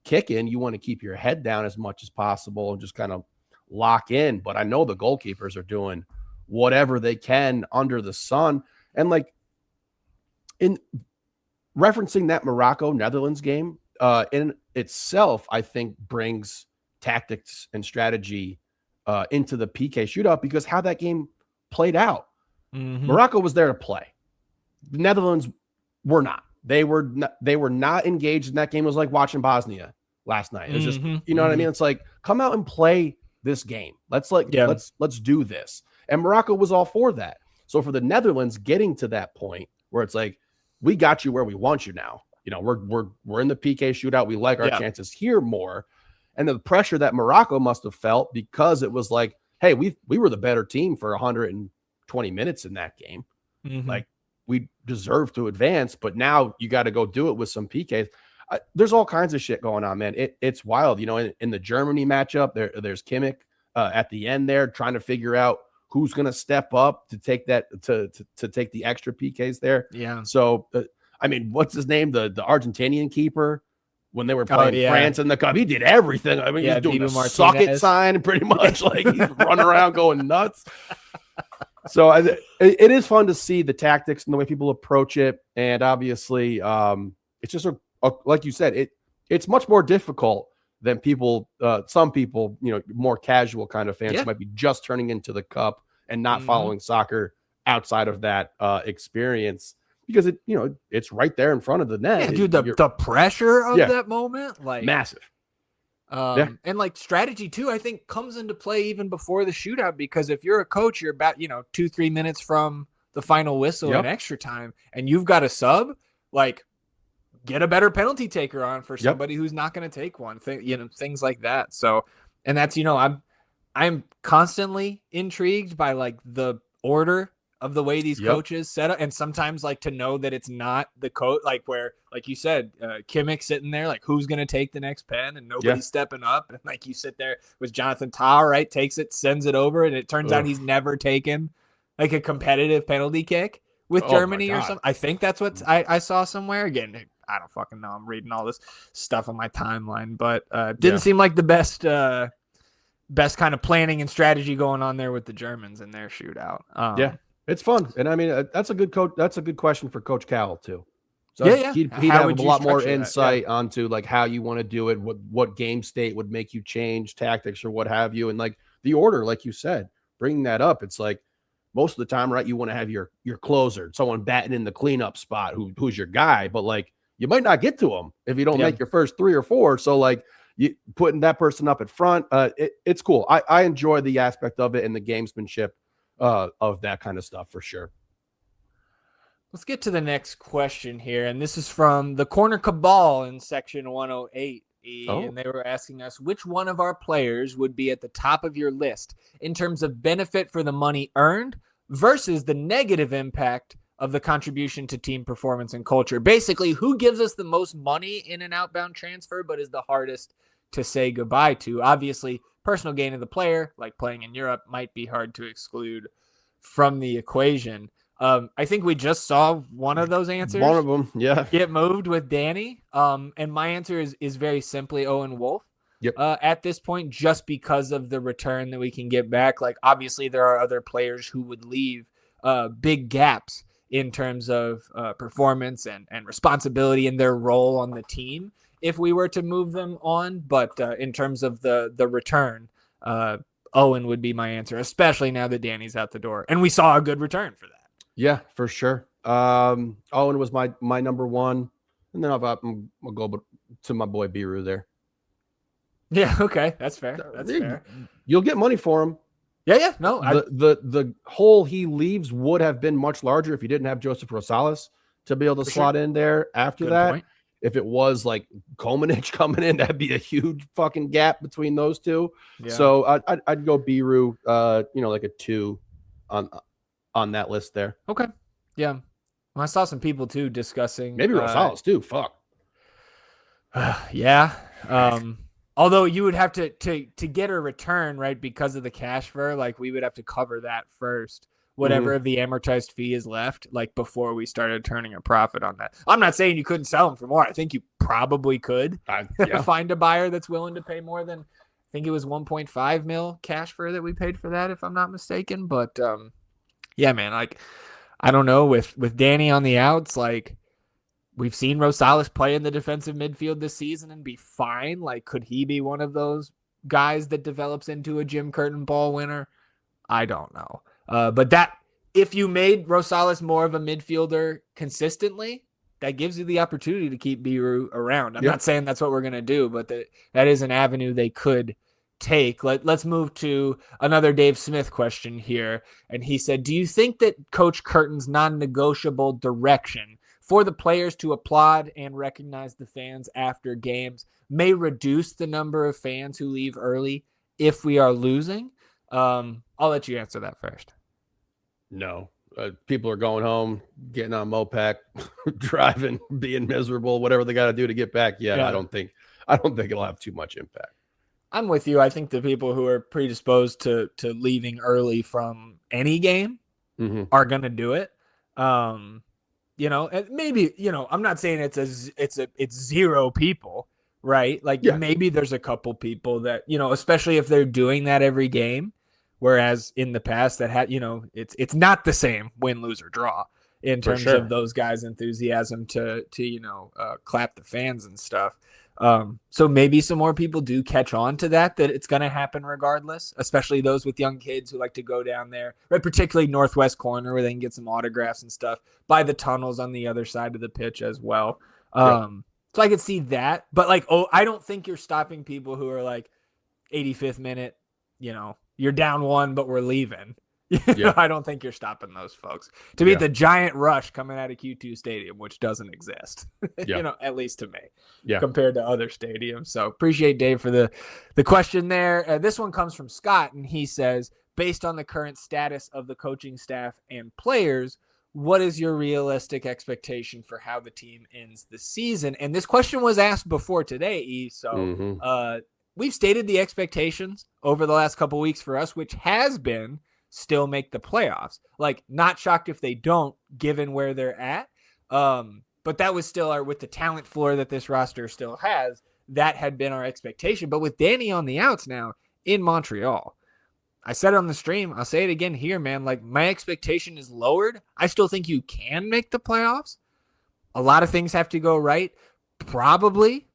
kicking, you want to keep your head down as much as possible and just kind of lock in. But I know the goalkeepers are doing whatever they can under the sun. And like in referencing that Morocco-Netherlands game in itself, I think brings tactics and strategy into the PK shootout, because how that game played out. Morocco was there to play. The Netherlands were not. They were not engaged in that game. It was like watching Bosnia last night. It was just, you know what I mean? It's like, come out and play this game. Let's do this. And Morocco was all for that. So for the Netherlands getting to that point where it's like, we got you where we want you now. You know, we're in the PK shootout. We like our chances here more. And the pressure that Morocco must have felt, because it was like, hey, we were the better team for 120 minutes in that game. Like, we deserve to advance, but now you got to go do it with some PKs. There's all kinds of shit going on, man. It's wild. You know, in the Germany matchup, there's Kimmich at the end there trying to figure out who's going to step up to take that to take the extra PKs there. Yeah. So, I mean, what's his name? The Argentinian keeper, when they were playing France in the cup, he did everything. I mean, he's doing the suck it sign pretty much. Like, he's running around going nuts. So it is fun to see the tactics and the way people approach it. And obviously, it's just like you said, it's much more difficult than people, some people, you know, more casual kind of fans might be just turning into the cup and not following soccer outside of that experience, because it's right there in front of the net. Yeah, dude, the pressure of that moment, like massive. And like strategy too, I think comes into play even before the shootout, because if you're a coach, you're about 2-3 minutes from the final whistle in extra time, and you've got a sub, like, get a better penalty taker on for somebody who's not going to take one. Things like that. So, and that's I'm constantly intrigued by like the order of the way these coaches set up, and sometimes like to know that it's not the coach, like where, like you said, Kimmich sitting there, like who's going to take the next pen, and nobody's stepping up. And like you sit there with Jonathan Tah, right? Takes it, sends it over. And it turns out he's never taken like a competitive penalty kick with Germany or something. I think that's what I saw somewhere. Again, I don't fucking know. I'm reading all this stuff on my timeline, but didn't seem like the best kind of planning and strategy going on there with the Germans in their shootout. It's fun. And I mean, that's a good coach. That's a good question for Coach Cowell too. So he'd have a lot more insight onto like how you want to do it, what game state would make you change tactics or what have you. And like the order, like you said, bringing that up, it's like most of the time, right, you want to have your closer, someone batting in the cleanup spot who's your guy, but like you might not get to him if you don't make your first 3 or 4. So like you putting that person up at front, it's cool. I enjoy the aspect of it and the gamesmanship of that kind of stuff for sure. Let's get to the next question here. And this is from the Corner Cabal in section 108. And they were asking us, which one of our players would be at the top of your list in terms of benefit for the money earned versus the negative impact of the contribution to team performance and culture. Basically, who gives us the most money in an outbound transfer, but is the hardest to say goodbye to? Obviously, personal gain of the player, like playing in Europe, might be hard to exclude from the equation. I think we just saw one of those answers. One of them, yeah. Get moved with Danny. And my answer is very simply Owen Wolf. Yep. At this point, just because of the return that we can get back. Like, obviously, there are other players who would leave big gaps in terms of performance and responsibility in their role on the team if we were to move them on. But in terms of the return, Owen would be my answer, especially now that Danny's out the door. And we saw a good return for that. Yeah, for sure. Owen was my number one. And then I'll go to my boy Biru there. Yeah, okay. That's fair. That's fair. You'll get money for him. Yeah. No, the hole he leaves would have been much larger if you didn't have Joseph Rosales to be able to slot in there after that. Point. If it was like Komanich coming in, that'd be a huge fucking gap between those two. Yeah. So I'd go Biru, like a 2 on that list there. Okay. Yeah. Well, I saw some people too discussing maybe Rosales too. Fuck. Yeah. Although you would have to get a return, right, because of the cash for, like, we would have to cover that first, whatever of the amortized fee is left, like, before we started turning a profit on that. I'm not saying you couldn't sell them for more. I think you probably could find a buyer that's willing to pay more than, I think it was 1.5 mil cash for that we paid for that, if I'm not mistaken. But yeah, man, like, I don't know, with Danny on the outs, like, we've seen Rosales play in the defensive midfield this season and be fine. Like, could he be one of those guys that develops into a Jim Curtin ball winner? I don't know. But that, if you made Rosales more of a midfielder consistently, that gives you the opportunity to keep Biru around. I'm not saying that's what we're going to do, but that is an avenue they could take. Let's move to another Dave Smith question here. And he said, do you think that Coach Curtin's non-negotiable direction for the players to applaud and recognize the fans after games may reduce the number of fans who leave early if we are losing? I'll let you answer that first. No. People are going home, getting on Mopac, driving, being miserable, whatever they got to do to get back. Yeah, I don't think it'll have too much impact. I'm with you. I think the people who are predisposed to leaving early from any game are going to do it. Maybe, I'm not saying it's zero people, right? Like maybe there's a couple people that, especially if they're doing that every game, whereas in the past that had, it's not the same win, lose, or draw in terms of those guys' enthusiasm to clap the fans and stuff. So maybe some more people do catch on to that it's going to happen regardless, especially those with young kids who like to go down there, right? Particularly northwest corner where they can get some autographs and stuff by the tunnels on the other side of the pitch as well. So I could see that, but I don't think you're stopping people who are like 85th minute, you're down 1, but we're leaving. I don't think you're stopping those folks to beat the giant rush coming out of Q2 Stadium, which doesn't exist, at least to me, compared to other stadiums. So appreciate Dave for the question there. This one comes from Scott, and he says, based on the current status of the coaching staff and players, what is your realistic expectation for how the team ends the season? And this question was asked before today, E. So we've stated the expectations over the last couple weeks for us, which has been still make the playoffs. Like, not shocked if they don't, given where they're at. But that was still with the talent floor that this roster still has, that had been our expectation. But with Danny on the outs now in Montreal, I said it on the stream, I'll say it again here, man. Like, my expectation is lowered. I still think you can make the playoffs. A lot of things have to go right. Probably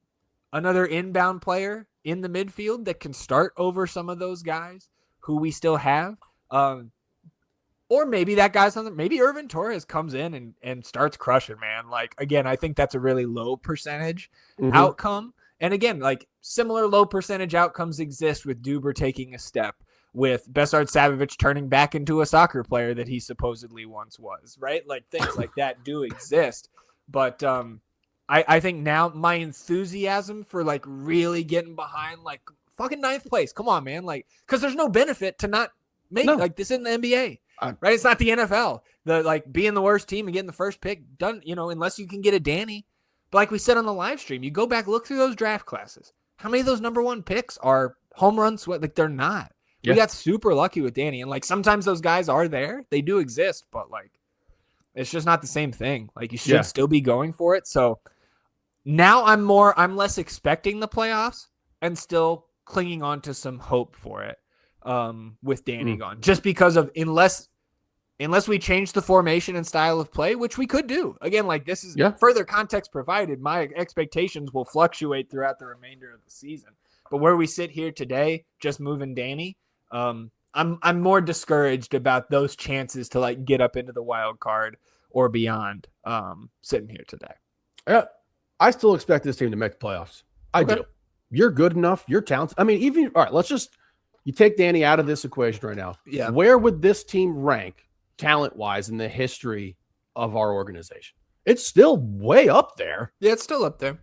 another inbound player in the midfield that can start over some of those guys who we still have. Or maybe that guy's maybe Irvin Torres comes in and starts crushing, man. Like, again, I think that's a really low percentage outcome. And again, like, similar low percentage outcomes exist with Duber taking a step, with Besard Savovich turning back into a soccer player that he supposedly once was, right? Like, things like that do exist. But I think now my enthusiasm for, like, really getting behind, like, fucking 9th place. Come on, man. Like, because there's no benefit to not make like this in the NBA. right? It's not the NFL. The like being the worst team and getting the first pick done, unless you can get a Danny. But like we said on the live stream, you go back, look through those draft classes. How many of those number one picks are home run sweat? Like they're not. Yeah. We got super lucky with Danny. And like sometimes those guys are there. They do exist, but like it's just not the same thing. Like you should still be going for it. So now I'm less expecting the playoffs and still clinging on to some hope for it with Danny gone. Just because of unless we change the formation and style of play, which we could do. Again, like this is further context provided. My expectations will fluctuate throughout the remainder of the season. But where we sit here today, just moving Danny, I'm more discouraged about those chances to like get up into the wild card or beyond sitting here today. Yeah, I still expect this team to make the playoffs. I do. You're good enough. You're talented. I mean, even all right, you take Danny out of this equation right now. Yeah. Where would this team rank talent-wise in the history of our organization? It's still way up there. Yeah, it's still up there.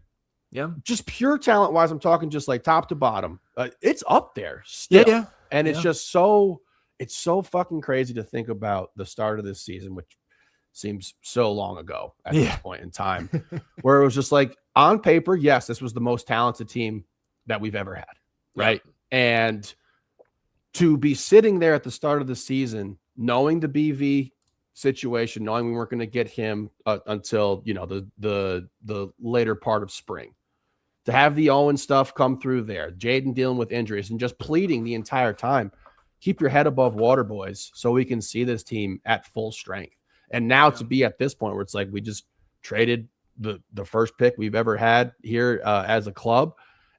Yeah. Just pure talent-wise, I'm talking just like top to bottom. It's up there still. Yeah. And it's just it's so fucking crazy to think about the start of this season, which seems so long ago at this point in time, where it was just like on paper, yes, this was the most talented team that we've ever had. Right. Yeah. And to be sitting there at the start of the season, knowing the BV situation, knowing we weren't going to get him until, the later part of spring, to have the Owen stuff come through there, Jaden dealing with injuries and just pleading the entire time, keep your head above water, boys, so we can see this team at full strength. And now to be at this point where it's like, we just traded the first pick we've ever had here as a club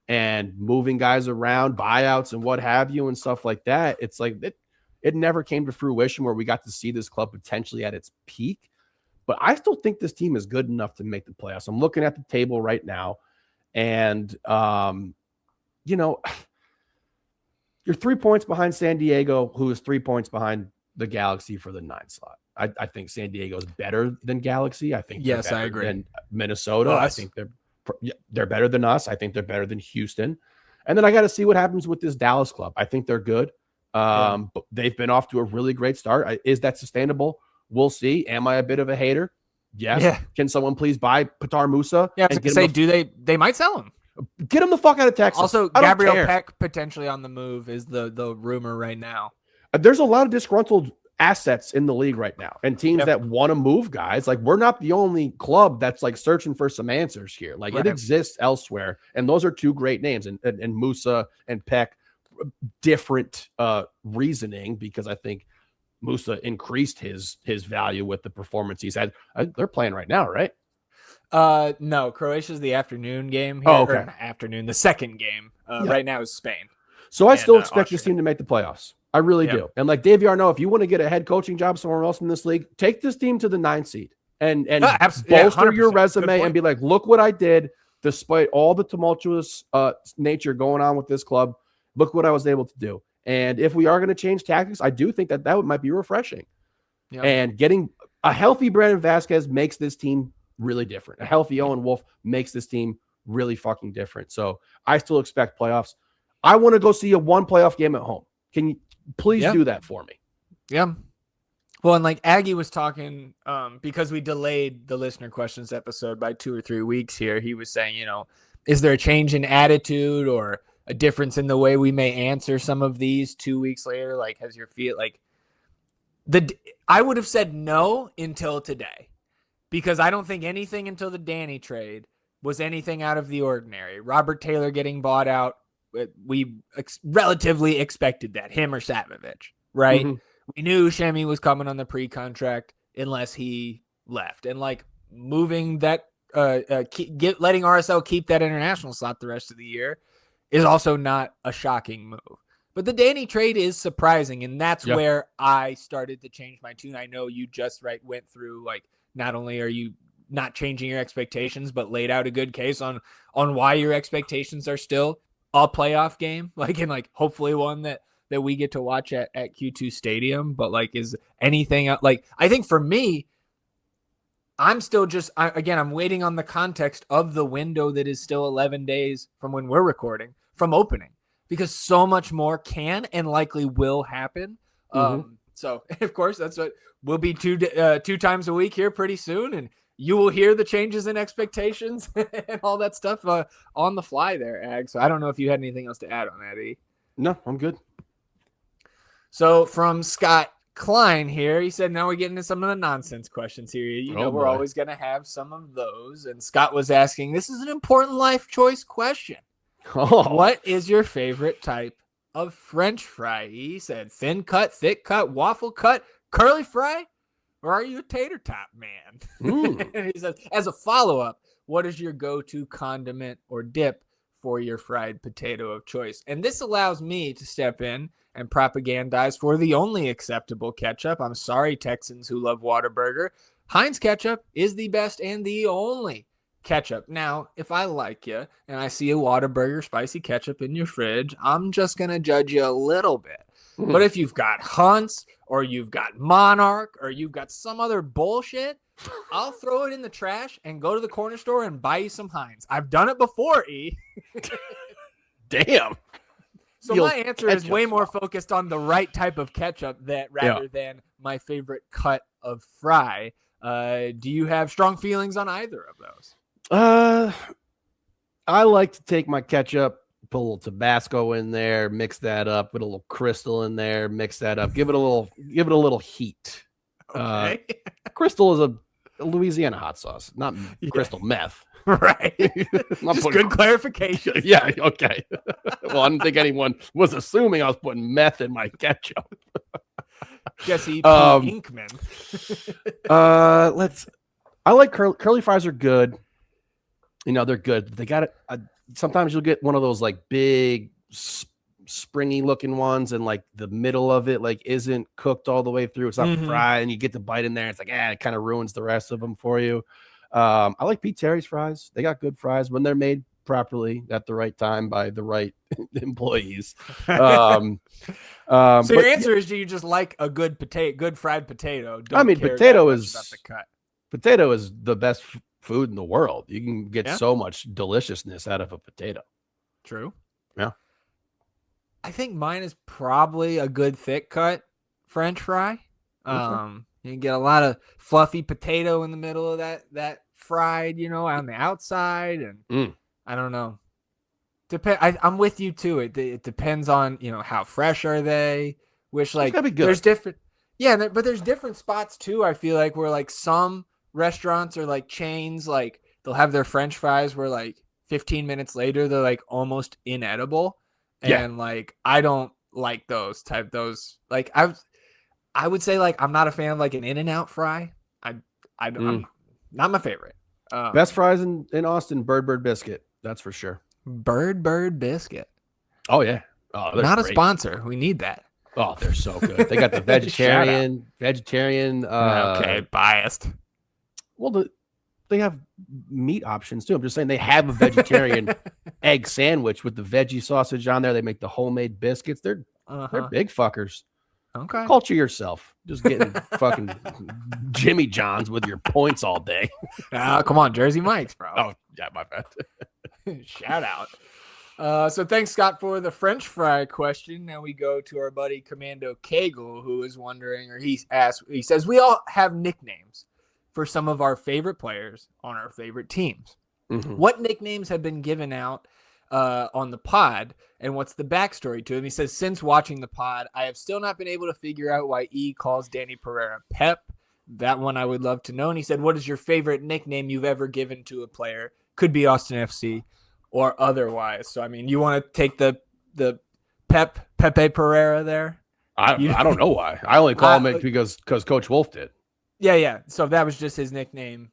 and moving guys around, buyouts and what have you and stuff like that. It's like, it never came to fruition where we got to see this club potentially at its peak. But I still think this team is good enough to make the playoffs. I'm looking at the table right now, and, you're 3 points behind San Diego, who is 3 points behind the Galaxy for the 9 slot. I think San Diego is better than Galaxy. I think I agree. Than Minnesota. I think they're better than us. I think they're better than Houston. And then I got to see what happens with this Dallas club. I think they're good. But they've been off to a really great start. Is that sustainable? We'll see. Am I a bit of a hater? Yes. Yeah. Can someone please buy Petar Musa? Yeah, I was going to say, they might sell him. Get him the fuck out of Texas. Also, Gabriel Peck potentially on the move is the rumor right now. There's a lot of disgruntled assets in the league right now, and teams that want to move guys. Like, we're not the only club that's like searching for some answers here. Like, it exists elsewhere, and those are two great names, and Musa and Peck. Different reasoning, because I think Musa increased his value with the performance he's had. They're playing right now, right? No, Croatia's the afternoon game here. The second game right now is Spain. So I still expect this team to make the playoffs. I really do. And like Dave Yarno, if you want to get a head coaching job somewhere else in this league, take this team to the 9th seed and bolster your resume and be like, look what I did despite all the tumultuous nature going on with this club. Look what I was able to do. And if we are going to change tactics, I do think that might be refreshing. Yeah. And getting a healthy Brandon Vasquez makes this team really different. A healthy Owen Wolf makes this team really fucking different. So I still expect playoffs. I want to go see a one playoff game at home. Can you please do that for me? Yeah. Well, and like Aggie was talking, because we delayed the listener questions episode by 2 or 3 weeks here. He was saying, is there a change in attitude or a difference in the way we may answer some of these 2 weeks later? Like, has your feel like I would have said no until today, because I don't think anything until the Danny trade was anything out of the ordinary. Robert Taylor getting bought out, we relatively expected that, him or Savovich, right? Mm-hmm. We knew Shemi was coming on the pre-contract unless he left, and like moving that, letting RSL keep that international slot the rest of the year is also not a shocking move. But the Danny trade is surprising, and that's where I started to change my tune. I know you just went through, like, not only are you not changing your expectations, but laid out a good case on why your expectations are still a playoff game, like, and like hopefully one that we get to watch at Q2 Stadium. But like, is anything like, I think for me, I'm still I'm waiting on the context of the window that is still 11 days from when we're recording from opening, because so much more can and likely will happen So of course that's what will be two times a week here pretty soon, and you will hear the changes in expectations and all that stuff on the fly there, Ag. So I don't know if you had anything else to add on that, E. No, I'm good. So from Scott Klein here, he said, now we're getting into some of the nonsense questions here. You know, we're always going to have some of those. And Scott was asking, this is an important life choice question. What is your favorite type of French fry? He said, thin cut, thick cut, waffle cut, curly fry, or are you a tater tot man? And he says, as a follow-up, what is your go-to condiment or dip for your fried potato of choice? And this allows me to step in and propagandize for the only acceptable ketchup. I'm sorry, Texans who love Whataburger. Heinz ketchup is the best and the only ketchup. Now, if I like you and I see a Whataburger spicy ketchup in your fridge, I'm just going to judge you a little bit. But if you've got Hunt's or you've got Monarch or you've got some other bullshit, I'll throw it in the trash and go to the corner store and buy you some Heinz. I've done it before, E. Damn. So my answer is way more focused on the right type of ketchup rather than my favorite cut of fry. Do you have strong feelings on either of those? I like to take my ketchup, put a little Tabasco in there, mix that up, put a little Crystal in there, mix that up, give it a little heat. Okay. Crystal is a Louisiana hot sauce, not Crystal meth. Right. Just good clarification. Yeah. Okay. Well, I didn't think anyone was assuming I was putting meth in my ketchup. Jesse Inkman. I like curly fries are good. You know, they're good. They got it. Sometimes you'll get one of those like big springy looking ones and like the middle of it like isn't cooked all the way through. It's not fried and you get the bite in there. It's like, it kind of ruins the rest of them for you. I like Pete Terry's fries. They got good fries when they're made properly at the right time by the right employees. So your answer is, do you just like a good fried potato? Potato is the best food in the world. You can get so much deliciousness out of a potato. True. Yeah. I think mine is probably a good thick cut French fry. You can get a lot of fluffy potato in the middle of that fried, on the outside, and I don't know. I'm with you too. It depends on how fresh are they. There's different, but there's different spots too. I feel like where like some restaurants or like chains, like they'll have their French fries where like 15 minutes later they're like almost inedible, and like I don't like those. Like I would say like I'm not a fan of like an In-N-Out fry. I'm not my favorite. Best fries in Austin, Bird Biscuit. That's for sure. Bird Biscuit. Oh yeah. Oh, not great. A sponsor. We need that. Oh, they're so good. They got the vegetarian. Okay, biased. Well, they have meat options too. I'm just saying they have a vegetarian egg sandwich with the veggie sausage on there. They make the homemade biscuits. They're big fuckers. Okay. Culture yourself. Just getting fucking Jimmy John's with your points all day. Come on, Jersey Mike's, bro. Oh, yeah, my bad. Shout out. So thanks, Scott, for the French fry question. Now we go to our buddy Commando Kegel, who is wondering, or he says, we all have nicknames for some of our favorite players on our favorite teams. What nicknames have been given out on the pod, and what's the backstory to him? He says, since watching the pod, I have still not been able to figure out why E calls Dani Pereira Pep. That one I would love to know. And he said, what is your favorite nickname you've ever given to a player? Could be Austin FC or otherwise. So, I mean, you want to take the Pepe Pereira there? I don't know why. I only call him it because Coach Wolf did. Yeah. So that was just his nickname.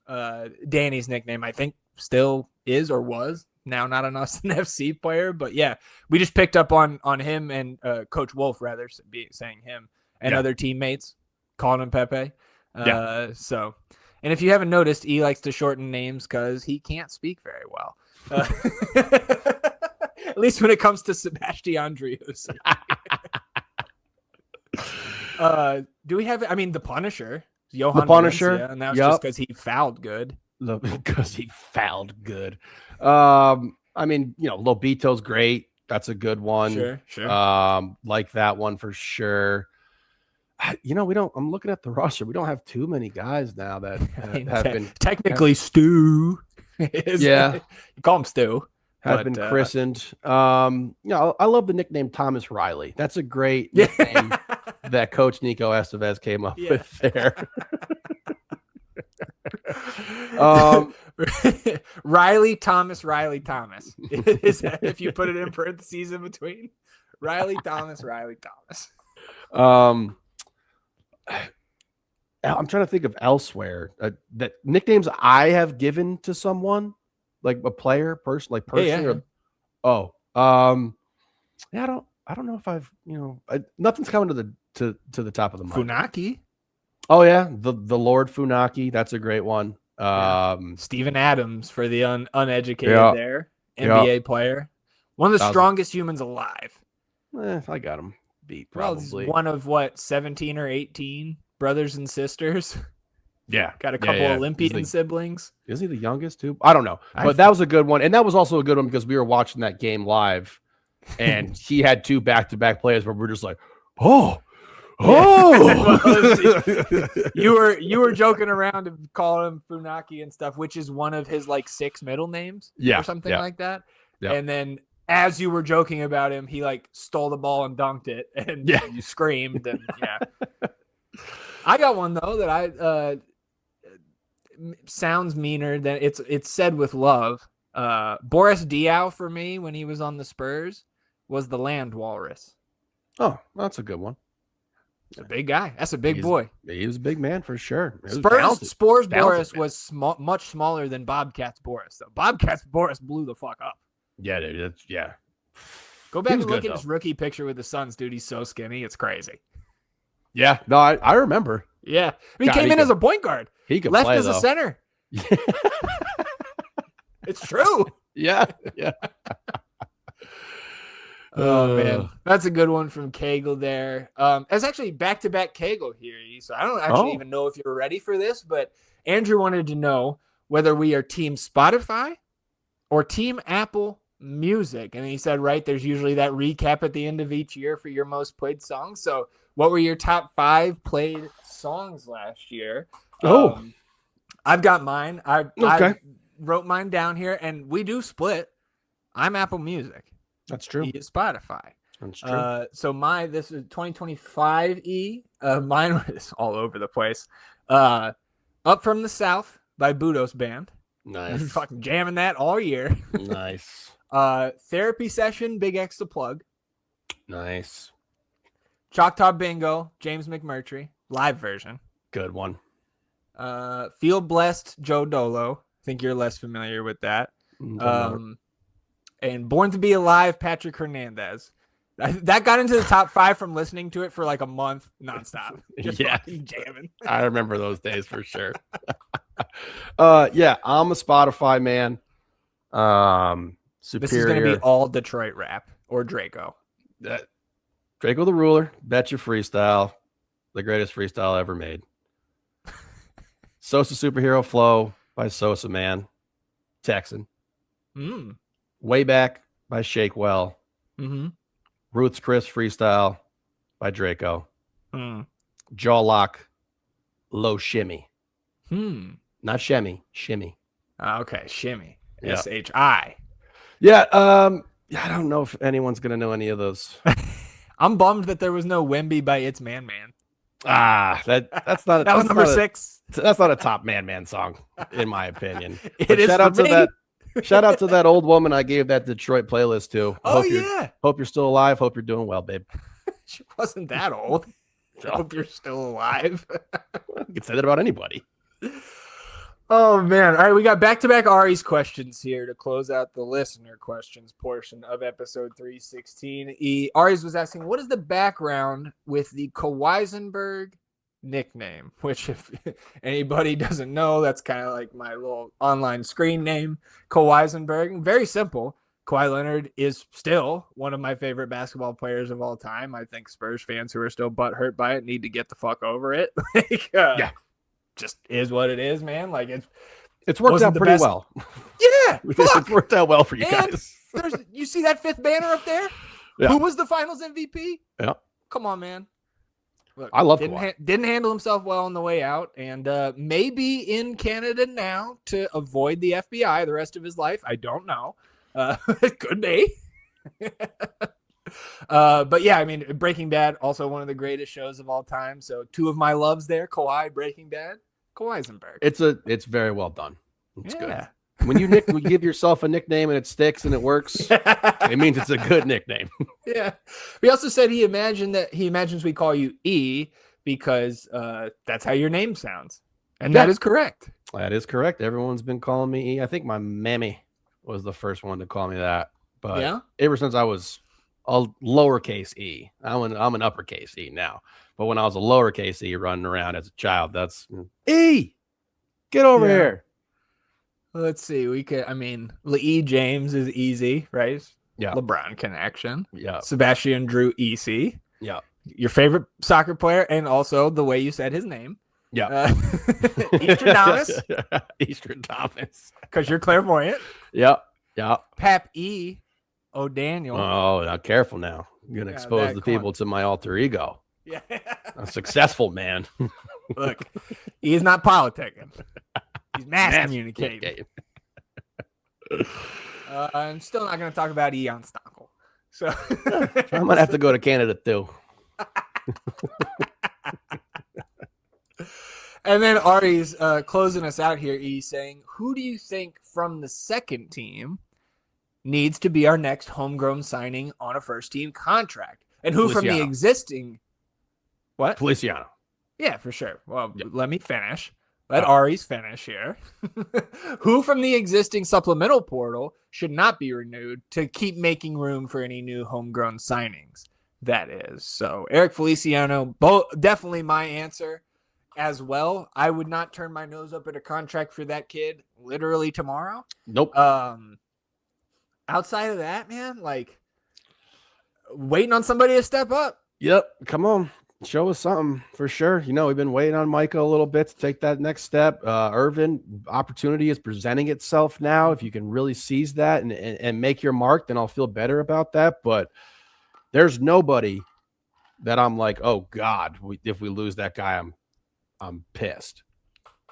Danny's nickname, I think, still is or was. Now not an Austin FC player, but yeah, we just picked up on him and Coach Wolf, rather, saying him and other teammates calling him Pepe. So, and if you haven't noticed, he likes to shorten names because he can't speak very well. At least when it comes to Sebastian Andrius. Do we have? The Punisher, Johan the Punisher, Valencia, and that's just because he fouled good. Because he fouled good. Lobito's great. That's a good one. Sure. Like that one for sure. we don't. I'm looking at the roster. We don't have too many guys now that have been technically Stu. Yeah, you call him Stu. Have been christened. I love the nickname Thomas Riley. That's a great nickname that Coach Nico Estevez came up with there. Riley Thomas. Is that, if you put it in parentheses in between, Riley Thomas. I'm trying to think of elsewhere that nicknames I have given to someone, like a player, person. I don't know if I've, nothing's coming to the top of the mind. Funaki. Oh yeah, the Lord Funaki. That's a great one. Steven Adams for the uneducated there, NBA player, one of the strongest humans alive. I got him beat probably. Well, one of 17 or 18 brothers and sisters. Yeah, got a couple Olympian siblings. Is he the youngest too? I don't know, but that was a good one, and that was also a good one because we were watching that game live, and he had 2 back-to-back plays where we're just like, oh. you were joking around and calling him Funaki and stuff, which is one of his 6 middle names, or something like that. Yeah. And then as you were joking about him, he stole the ball and dunked it, and you screamed. And I got one though that I sounds meaner than it's said with love. Boris Diaw for me when he was on the Spurs was the Land Walrus. Oh, that's a good one. A big guy. That's a big boy. He was a big man for sure. Spurs Boris was much smaller than Bobcats Boris. So Bobcats Boris blew the fuck up. Yeah, dude. Go back and look at his rookie picture with the Suns, dude. He's so skinny. It's crazy. Yeah. No, I remember. Yeah. He came in as a point guard. He could left play, as a center. It's true. Yeah. Oh man, that's a good one from Kegel there. It's actually back-to-back Kegel here, so I don't actually even know if you're ready for this, but Andrew wanted to know whether we are Team Spotify or Team Apple Music, and he said, there's usually that recap at the end of each year for your most played songs. So, what were your top 5 played songs last year? I've got mine. I wrote mine down here, and we do split. I'm Apple Music. That's true. He is Spotify. That's true. So this is 2025 E. Mine was all over the place. Up From the South by Budos Band. Nice. I'm fucking jamming that all year. Nice. Therapy Session, Big X the Plug. Nice. Choctaw Bingo, James McMurtry, live version. Good one. Feel Blessed, Joe Dolo. I think you're less familiar with that. And Born to Be Alive, Patrick Hernandez. That got into the top 5 from listening to it for a month nonstop. Just fucking jamming. I remember those days for sure. I'm a Spotify man. Superior. This is going to be all Detroit rap or Draco. Draco the Ruler, Betcha Freestyle, the greatest freestyle ever made. Sosa Superhero Flow by Sosa Man, Texan. Way Back by Shake Well. Roots Chris Freestyle by Draco. Jaw Lock, Low Shimmy. Not Shimmy, Shimmy. Okay, Shimmy. SHI. Yeah, I don't know if anyone's going to know any of those. I'm bummed that there was no Wemby by It's Man Man. That's not. That was number 6. That's not a top Man song, in my opinion. Shout out to that old woman I gave that Detroit playlist to. Hope you're still alive. Hope you're doing well, babe. She wasn't that old. Hope you're still alive. You can say that about anybody. Oh, man. All right, we got back-to-back Ari's questions here to close out the listener questions portion of episode 316. Ari's was asking, what is the background with the Kawaisenberg nickname? Which, if anybody doesn't know, that's kind of like my little online screen name, Kawaisenberg. Very simple. Kawhi Leonard is still one of my favorite basketball players of all time. I think Spurs fans who are still butthurt by it need to get the fuck over it. Just is what it is, man. It's worked out pretty well. Yeah, it's worked out well for you guys. You see that 5th banner up there? Yeah. Who was the Finals MVP? Yeah. Come on, man. Look, I love Kawhi. Didn't handle himself well on the way out, and maybe in Canada now to avoid the FBI the rest of his life. I don't know. It could be. But yeah, I mean, Breaking Bad, also one of the greatest shows of all time. So two of my loves there, Kawhi, Breaking Bad, Kawhisenberg. It's very well done. It's good. When you give yourself a nickname and it sticks and it works, it means it's a good nickname. Yeah. He also said he imagines we call you E because that's how your name sounds. And that is correct. That is correct. Everyone's been calling me E. I think my mammy was the first one to call me that. But ever since I was a lowercase E, I'm an uppercase E now. But when I was a lowercase E running around as a child, that's E. Get over here. Let's see. E. James is easy, right? Yeah. LeBron connection. Yeah. Sebastian Drew EC. Yeah. Your favorite soccer player, and also the way you said his name. Yeah. Eastern Thomas. Eastern Thomas. Because you're clairvoyant. Yeah. Yeah. Pap E. O'Daniel. Oh, now careful now. You're going to expose the people to my alter ego. Yeah. A successful man. Look, he's not politicking. He's mass communicating. I'm still not going to talk about Eon Stockel. So I'm going to have to go to Canada too. And then Ari's closing us out here. He's saying, who do you think from the second team needs to be our next homegrown signing on a first team contract? And who from the existing... What? Feliciano. Yeah, for sure. Well, let me finish. Let Ari's finish here. Who from the existing supplemental portal should not be renewed to keep making room for any new homegrown signings? That is. So Eric Feliciano, definitely my answer as well. I would not turn my nose up at a contract for that kid literally tomorrow. Nope. Outside of that, man, like waiting on somebody to step up. Yep. Come on. Show us something for sure. We've been waiting on Micah a little bit to take that next step. Irvin, opportunity is presenting itself now. If you can really seize that and make your mark, then I'll feel better about that. But there's nobody that I'm like, oh God, if we lose that guy, I'm pissed.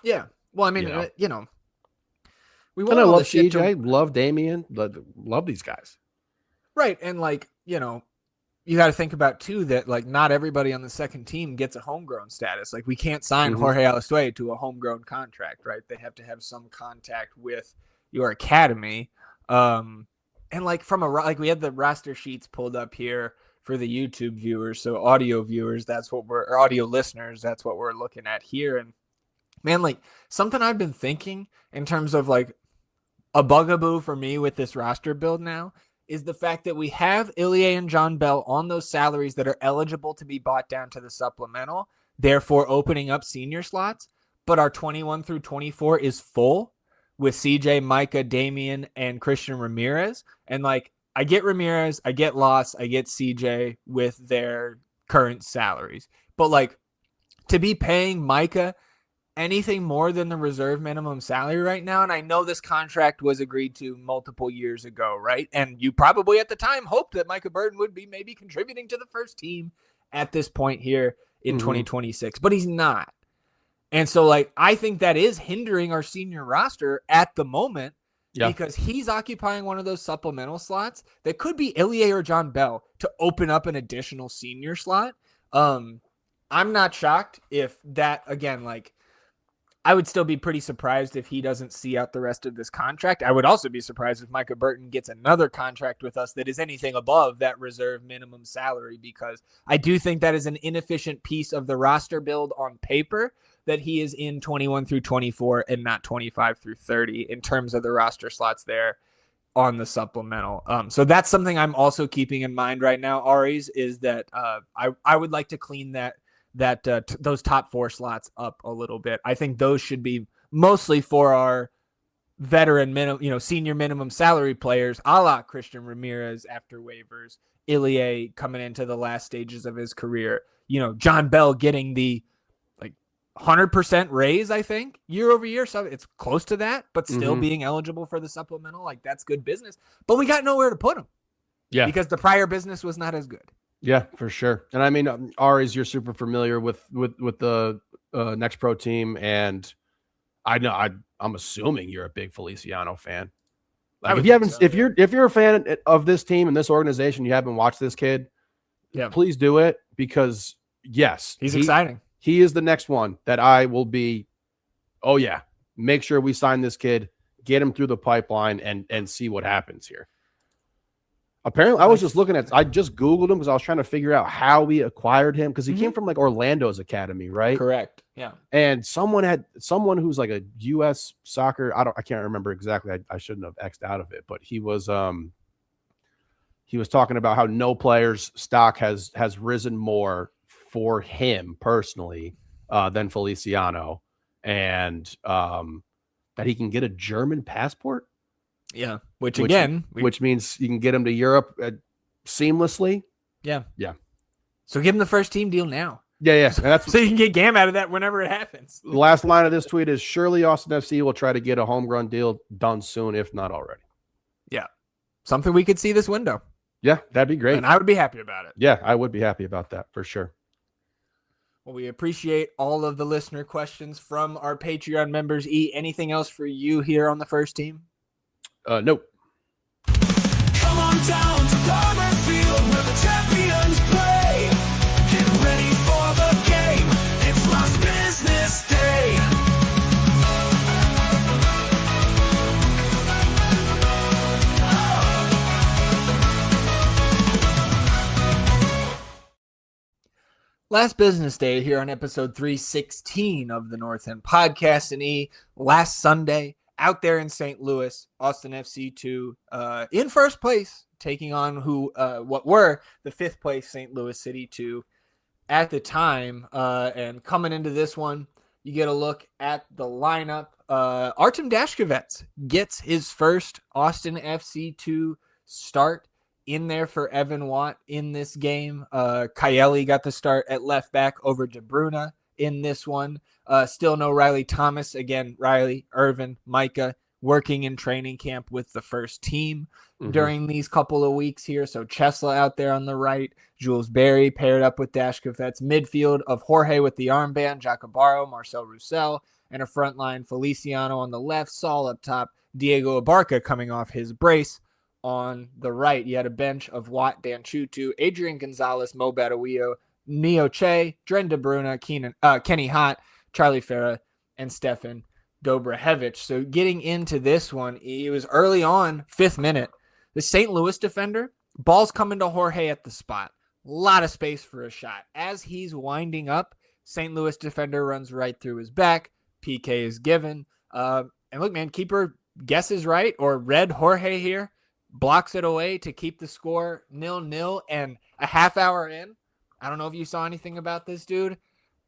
Yeah. Well, I mean, we want and I love CJ, love Damian, love these guys. Right. And you got to think about too that not everybody on the second team gets a homegrown status. We can't sign Jorge Alistue to a homegrown contract, right? They have to have some contact with your academy. And we have the roster sheets pulled up here for the YouTube viewers. So audio viewers, audio listeners, that's what we're looking at here. And man, something I've been thinking in terms of a bugaboo for me with this roster build now is the fact that we have Ilie and John Bell on those salaries that are eligible to be bought down to the supplemental, therefore opening up senior slots. But our 21 through 24 is full with CJ, Micah, Damian, and Christian Ramirez. And I get Ramirez, I get Loss, I get CJ with their current salaries. But to be paying Micah anything more than the reserve minimum salary right now, and I know this contract was agreed to multiple years ago, right? And you probably at the time hoped that Micah Burton would be maybe contributing to the first team at this point here in 2026, but he's not. And so I think that is hindering our senior roster at the moment because he's occupying one of those supplemental slots that could be Ilie or John Bell to open up an additional senior slot. I'm not shocked if that, again, I would still be pretty surprised if he doesn't see out the rest of this contract. I would also be surprised if Micah Burton gets another contract with us that is anything above that reserve minimum salary, because I do think that is an inefficient piece of the roster build on paper that he is in 21 through 24 and not 25 through 30 in terms of the roster slots there on the supplemental. So that's something I'm also keeping in mind right now, Ari's, is that I would like to clean those top four slots up a little bit. I think those should be mostly for our veteran senior minimum salary players, a la Christian Ramirez after waivers, Ilie coming into the last stages of his career, John Bell getting the 100% raise, I think, year over year. So it's close to that, but still being eligible for the supplemental. That's good business, but we got nowhere to put him. Yeah. Because the prior business was not as good. Yeah, for sure. And I mean, Ari's, you're super familiar with the Next Pro team, and I know I'm assuming you're a big Feliciano fan. I Like if would you think haven't, so, if you're a fan of this team and this organization, you haven't watched this kid, yeah. please do it, because yes, He's exciting. he is the next one that I will be. Oh yeah, make sure we sign this kid, get him through the pipeline, and see what happens here. Apparently, I was just looking at. I just Googled him because I was trying to figure out how we acquired him, because he came from like Orlando's academy, right? Correct. Yeah. And someone who's like a U.S. soccer. I can't remember exactly. I shouldn't have X'd out of it, but he was talking about how no player's stock has risen more for him personally than Feliciano, and that he can get a German passport. Yeah. Which means you can get him to Europe seamlessly. Yeah. Yeah. So give him the first team deal now. Yeah. So, so you can get Gam out of that whenever it happens. The last line of this tweet is, surely Austin FC will try to get a homegrown deal done soon, if not already. Yeah. Something we could see this window. Yeah, that'd be great. And I would be happy about it. Yeah, I would be happy about that for sure. Well, we appreciate all of the listener questions from our Patreon members. Anything else for you here on the first team? Nope. Come on down to Palmer Field where the champions play. Get ready for the game. It's last business day. Last business day here on episode 316 of the North End Podcast. And last Sunday out there in St. Louis, Austin FC 2 in first place, taking on what were the fifth place St. Louis City 2 at the time. And coming into this one, you get a look at the lineup. Artem Dashkovets gets his first Austin FC 2 start in there for Evan Watt in this game. Kaeli got the start at left back over De Bruyne in this one. Still no Riley Thomas. Again, Riley, Irvin, Micah working in training camp with the first team during these couple of weeks here. So Chesla out there on the right, Jules Berry paired up with Dashkovets. Midfield of Jorge with the armband, Jacobaro, Marcel Roussel, and a front line, Feliciano on the left, Saul up top, Diego Abarca coming off his brace on the right. You had a bench of Watt, Dan Chutu, Adrian Gonzalez, Mo Badawiyo, Neo Che, Dren De Bruyne, Kenny Hott, Charlie Farah, and Stefan Dobrahevich. So getting into this one, it was early on, 5th minute. The St. Louis defender, ball's coming to Jorge at the spot. A lot of space for a shot. As he's winding up, St. Louis defender runs right through his back. PK is given. And look, man, keeper guesses right or read Jorge here. Blocks it away to keep the score 0-0. And a half hour in, I don't know if you saw anything about this, dude.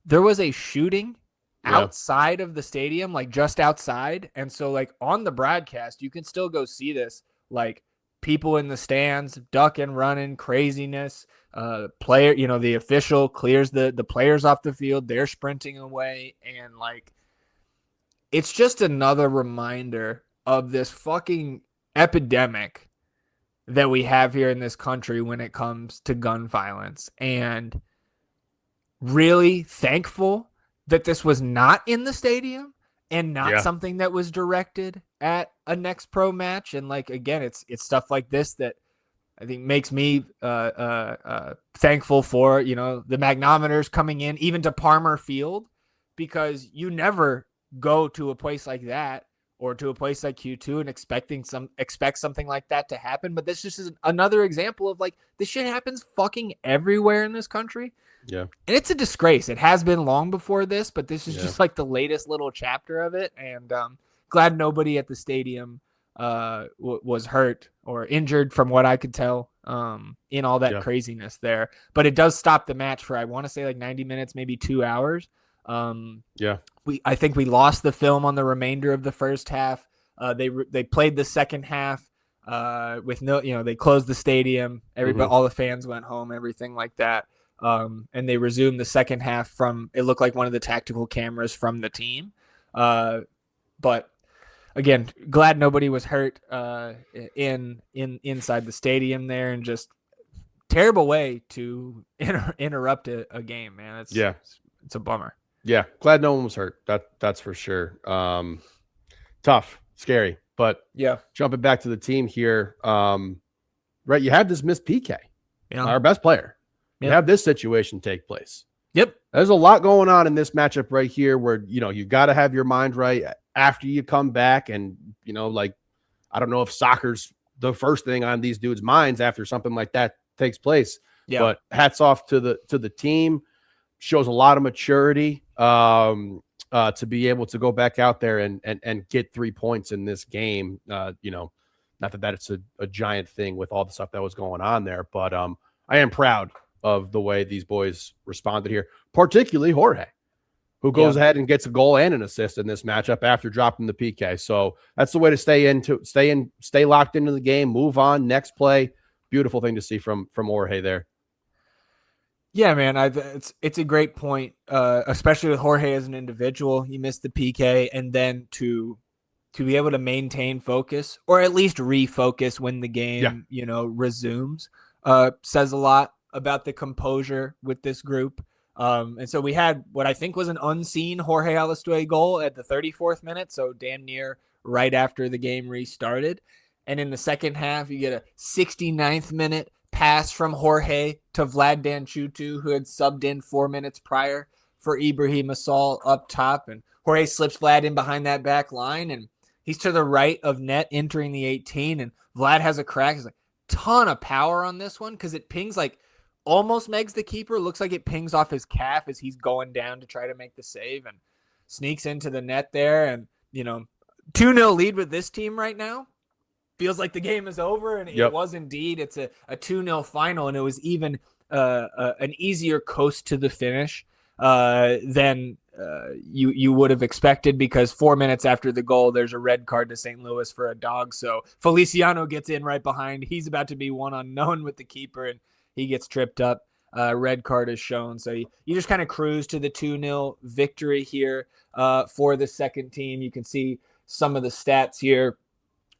There was a shooting outside of the stadium, like just outside. And so like on the broadcast, you can still go see this. Like people in the stands, ducking, running, craziness. Player, the official clears the players off the field. They're sprinting away. And like, it's just another reminder of this fucking epidemic that we have here in this country when it comes to gun violence, and really thankful that this was not in the stadium and not something that was directed at a Next Pro match. And like, again, it's stuff like this that I think makes me thankful for, the magnometers coming in even to Palmer Field, because you never go to a place like that or to a place like Q2 and expect something like that to happen. But this just is another example of like, this shit happens fucking everywhere in this country. Yeah. And it's a disgrace. It has been long before this, but this is just like the latest little chapter of it. And glad nobody at the stadium was hurt or injured from what I could tell in all that craziness there. But it does stop the match for, I want to say like 90 minutes, maybe 2 hours. I think we lost the film on the remainder of the first half. They played the second half with they closed the stadium. Everybody, all the fans went home, everything like that. And they resumed the second half from, it looked like one of the tactical cameras from the team. But again, glad nobody was hurt inside the stadium there, and just terrible way to interrupt a game, man. It's a bummer. Yeah, glad no one was hurt. That's for sure. Tough, scary, but Yeah. jumping back to the team here, right? You have this missed PK, Yeah. our best player. You Yep. have this situation take place. Yep. There's a lot going on in this matchup right here where, you got to have your mind right after you come back. And, like, I don't know if soccer's the first thing on these dudes' minds after something like that takes place. Yeah. But hats off to the team. Shows a lot of maturity to be able to go back out there and get 3 points in this game. Not that it's a giant thing with all the stuff that was going on there, but I am proud of the way these boys responded here, particularly Jorge, who goes ahead and gets a goal and an assist in this matchup after dropping the PK. So that's the way to stay locked into the game, move on, next play. Beautiful thing to see from Jorge there. Yeah, man, it's a great point, especially with Jorge as an individual. He missed the PK, and then to be able to maintain focus or at least refocus when the game, resumes, says a lot about the composure with this group. And so we had what I think was an unseen Jorge Alastuey goal at the 34th minute, so damn near right after the game restarted. And in the second half, you get a 69th minute pass from Jorge to Vlad Danchutu, who had subbed in 4 minutes prior for Ibrahim Asal up top. And Jorge slips Vlad in behind that back line, and he's to the right of net entering the 18, and Vlad has a crack. There's a ton of power on this one because it pings like almost megs the keeper. Looks like it pings off his calf as he's going down to try to make the save and sneaks into the net there. And, 2-0 lead with this team right now. Feels like the game is over, and it was indeed. It's a 2-0 final, and it was even an easier coast to the finish than you would have expected, because 4 minutes after the goal, there's a red card to St. Louis for a dog. So Feliciano gets in right behind. He's about to be one unknown with the keeper, and he gets tripped up. Red card is shown. So you just kind of cruise to the 2-0 victory here for the second team. You can see some of the stats here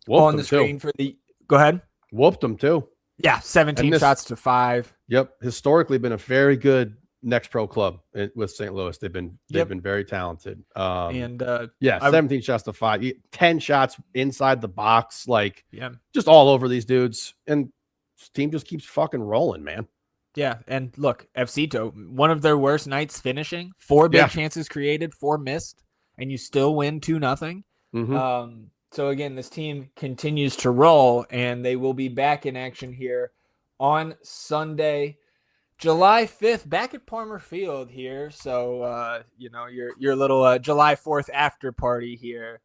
on the screen for the. Go ahead. Whooped them too. Yeah, 17 shots to 5. Yep, historically been a very good next pro club with St. Louis. They've been very talented. 17 shots to 5, 10 shots inside the box, just all over these dudes, and this team just keeps fucking rolling, man. Yeah, and look, FCito, one of their worst nights finishing, 4 big chances created, 4 missed, and you still win 2-0. Mm-hmm. So again, this team continues to roll, and they will be back in action here on Sunday, July 5th, back at Palmer Field here. So, your little July 4th after party here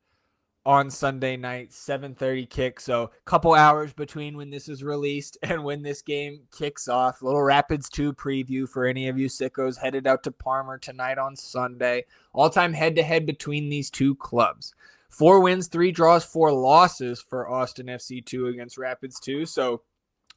on Sunday night, 7:30 kick. So a couple hours between when this is released and when this game kicks off. Little Rapids 2 preview for any of you sickos headed out to Palmer tonight on Sunday. All-time head-to-head between these two clubs. 4 wins, 3 draws, 4 losses for Austin FC 2 against Rapids 2. So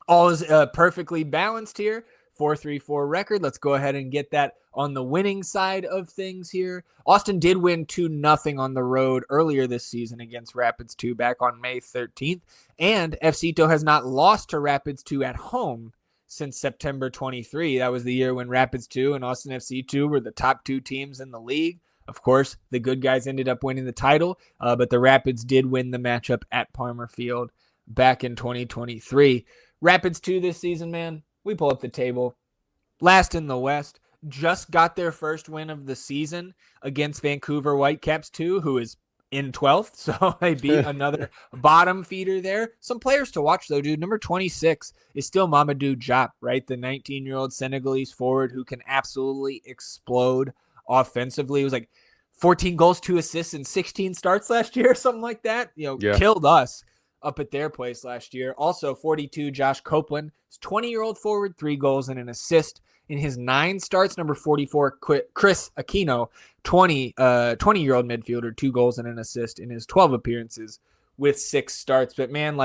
all is perfectly balanced here. 4-3-4 record. Let's go ahead and get that on the winning side of things here. Austin did win 2-0 on the road earlier this season against Rapids 2 back on May 13th. And FCito has not lost to Rapids 2 at home since September 23. That was the year when Rapids 2 and Austin FC 2 were the top 2 teams in the league. Of course, the good guys ended up winning the title, but the Rapids did win the matchup at Palmer Field back in 2023. Rapids 2 this season, man, we pull up the table. Last in the West, just got their first win of the season against Vancouver Whitecaps 2, who is in 12th, so they beat another bottom feeder there. Some players to watch, though, dude. Number 26 is still Mamadou Diop, right? The 19-year-old Senegalese forward who can absolutely explode offensively. It was like 14 goals, 2 assists, and 16 starts last year, something like that. Killed us up at their place last year. Also, 42, Josh Copeland, 20-year-old forward, 3 goals and an assist in his 9 starts. Number 44, Chris Aquino, 20-year-old midfielder, 2 goals and an assist in his 12 appearances with 6 starts. But man,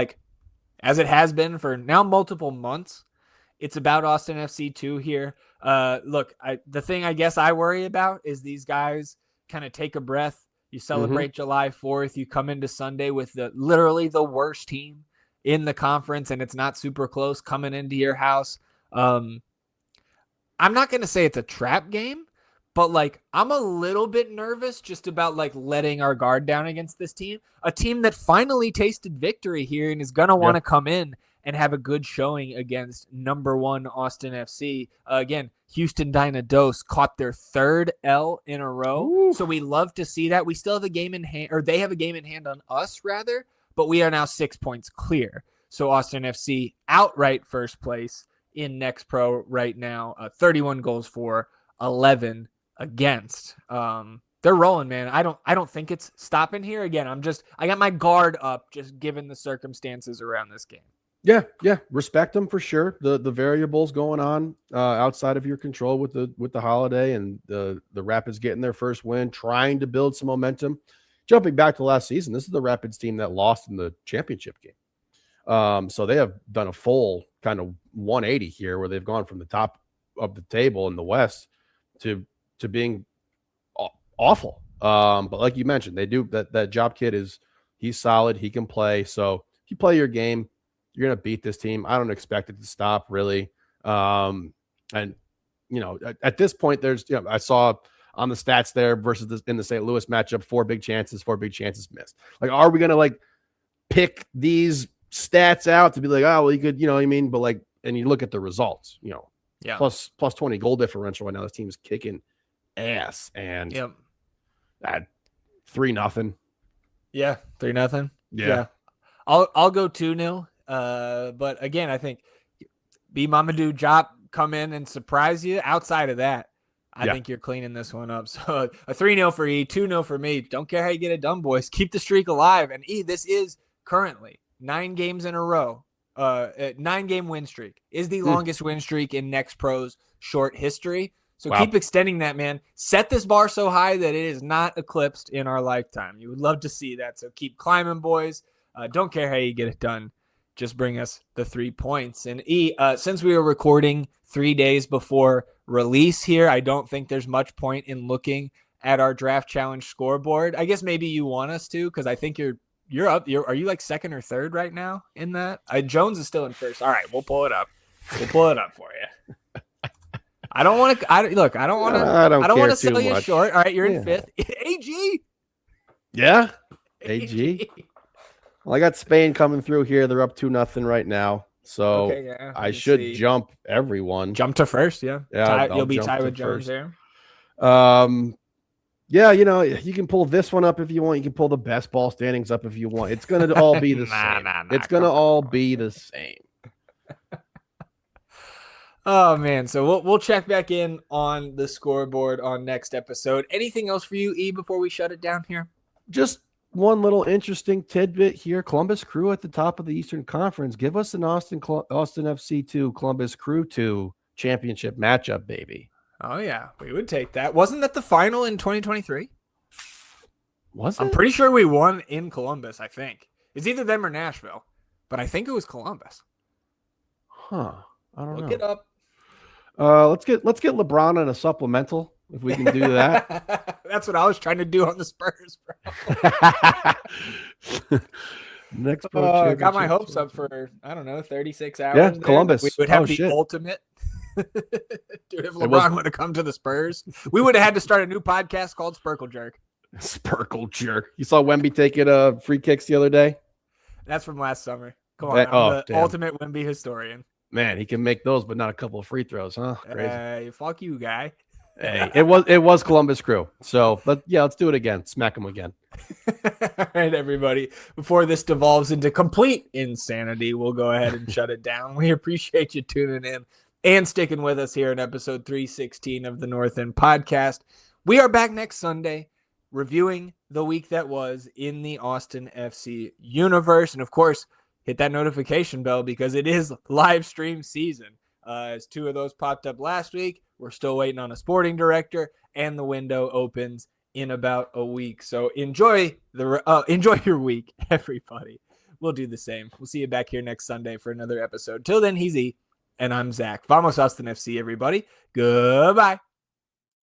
as it has been for now multiple months, it's about Austin FC 2 here. Look, the thing I guess I worry about is these guys kind of take a breath. You celebrate July 4th. You come into Sunday with literally the worst team in the conference, and it's not super close coming into your house. I'm not going to say it's a trap game, but like I'm a little bit nervous just about like letting our guard down against this team, a team that finally tasted victory here and is going to want to come in and have a good showing against number 1 Austin FC. Again, Houston Dynados caught their 3rd L in a row. Ooh. So we love to see that. We still have a game in hand, or they have a game in hand on us rather, but we are now 6 points clear. So Austin FC outright first place in Next Pro right now, 31 goals for, 11 against. They're rolling, man. I don't think it's stopping here. Again, I got my guard up just given the circumstances around this game. Yeah. Respect them for sure. The variables going on outside of your control with the holiday and the Rapids getting their first win, trying to build some momentum. Jumping back to last season, this is the Rapids team that lost in the championship game. So they have done a full kind of 180 here, where they've gone from the top of the table in the West to being awful. But like you mentioned, they do that. Job kid he's solid. He can play. So if you play your game, you're going to beat this team. I don't expect it to stop, really. And, at this point, I saw on the stats there versus in the St. Louis matchup, 4 big chances missed. Like, are we going to, like, pick these stats out to be like, oh, well, you could, you know what I mean? But, like, and you look at the results, plus 20 goal differential right now. This team's kicking ass. And 3-0. Yeah, 3-0. Yeah. I'll go 2-0. But again, I think B Mamadou Diop come in and surprise you. Outside of that, I think you're cleaning this one up. So a 3-0 for E, 2-0 for me. Don't care how you get it done, boys. Keep the streak alive. And E, this is currently 9 games in a row. 9-game win streak is the longest win streak in Next Pro's short history. So keep extending that, man. Set this bar so high that it is not eclipsed in our lifetime. You would love to see that. So keep climbing, boys. Don't care how you get it done. Just bring us the 3 points. And since we were recording 3 days before release here, I don't think there's much point in looking at our draft challenge scoreboard. I guess maybe you want us to, because I think you're up. Are you like 2nd or 3rd right now in that? Jones is still in 1st. All right, we'll pull it up. We'll pull it up for you. I don't want to. I don't want to sell you short. All right, you're in 5th. AG. Yeah, AG. Well, I got Spain coming through here. They're up 2-0 right now. So I should jump everyone. Jump to 1st, yeah. Yeah, you'll be tied with Jones there. Yeah, you can pull this one up if you want. You can pull the best ball standings up if you want. It's going to all be the same. It's going to all be the same. Oh, man. So we'll check back in on the scoreboard on next episode. Anything else for you, E, before we shut it down here? Just one little interesting tidbit here. Columbus Crew at the top of the Eastern Conference. Give us an Austin FC 2, Columbus Crew 2 championship matchup, baby. Oh, yeah. We would take that. Wasn't that the final in 2023? Was it? I'm pretty sure we won in Columbus, I think. It's either them or Nashville, but I think it was Columbus. Huh. I don't know. Look it up. Let's get LeBron on a supplemental if we can do that. That's what I was trying to do on the Spurs, bro. Next got my hopes up for, I don't know, 36 hours. Yeah, Columbus. We would have the ultimate. Dude, if LeBron would have come to the Spurs, we would have had to start a new podcast called Spurkle Jerk. Spurkle Jerk. You saw Wemby taking free kicks the other day? That's from last summer. Come on, I'm the ultimate Wemby historian. Man, he can make those, but not a couple of free throws, huh? Crazy. Fuck you, guy. Hey, it was Columbus Crew. So, let's do it again. Smack him again. All right, everybody. Before this devolves into complete insanity, we'll go ahead and shut it down. We appreciate you tuning in and sticking with us here in episode 316 of the North End Podcast. We are back next Sunday reviewing the week that was in the Austin FC universe. And, of course, hit that notification bell because it is live stream season. As 2 of those popped up last week, we're still waiting on a sporting director, and the window opens in about a week. So enjoy your week, everybody. We'll do the same. We'll see you back here next Sunday for another episode. Till then, he's E, and I'm Zach. Vamos Austin FC, everybody. Goodbye.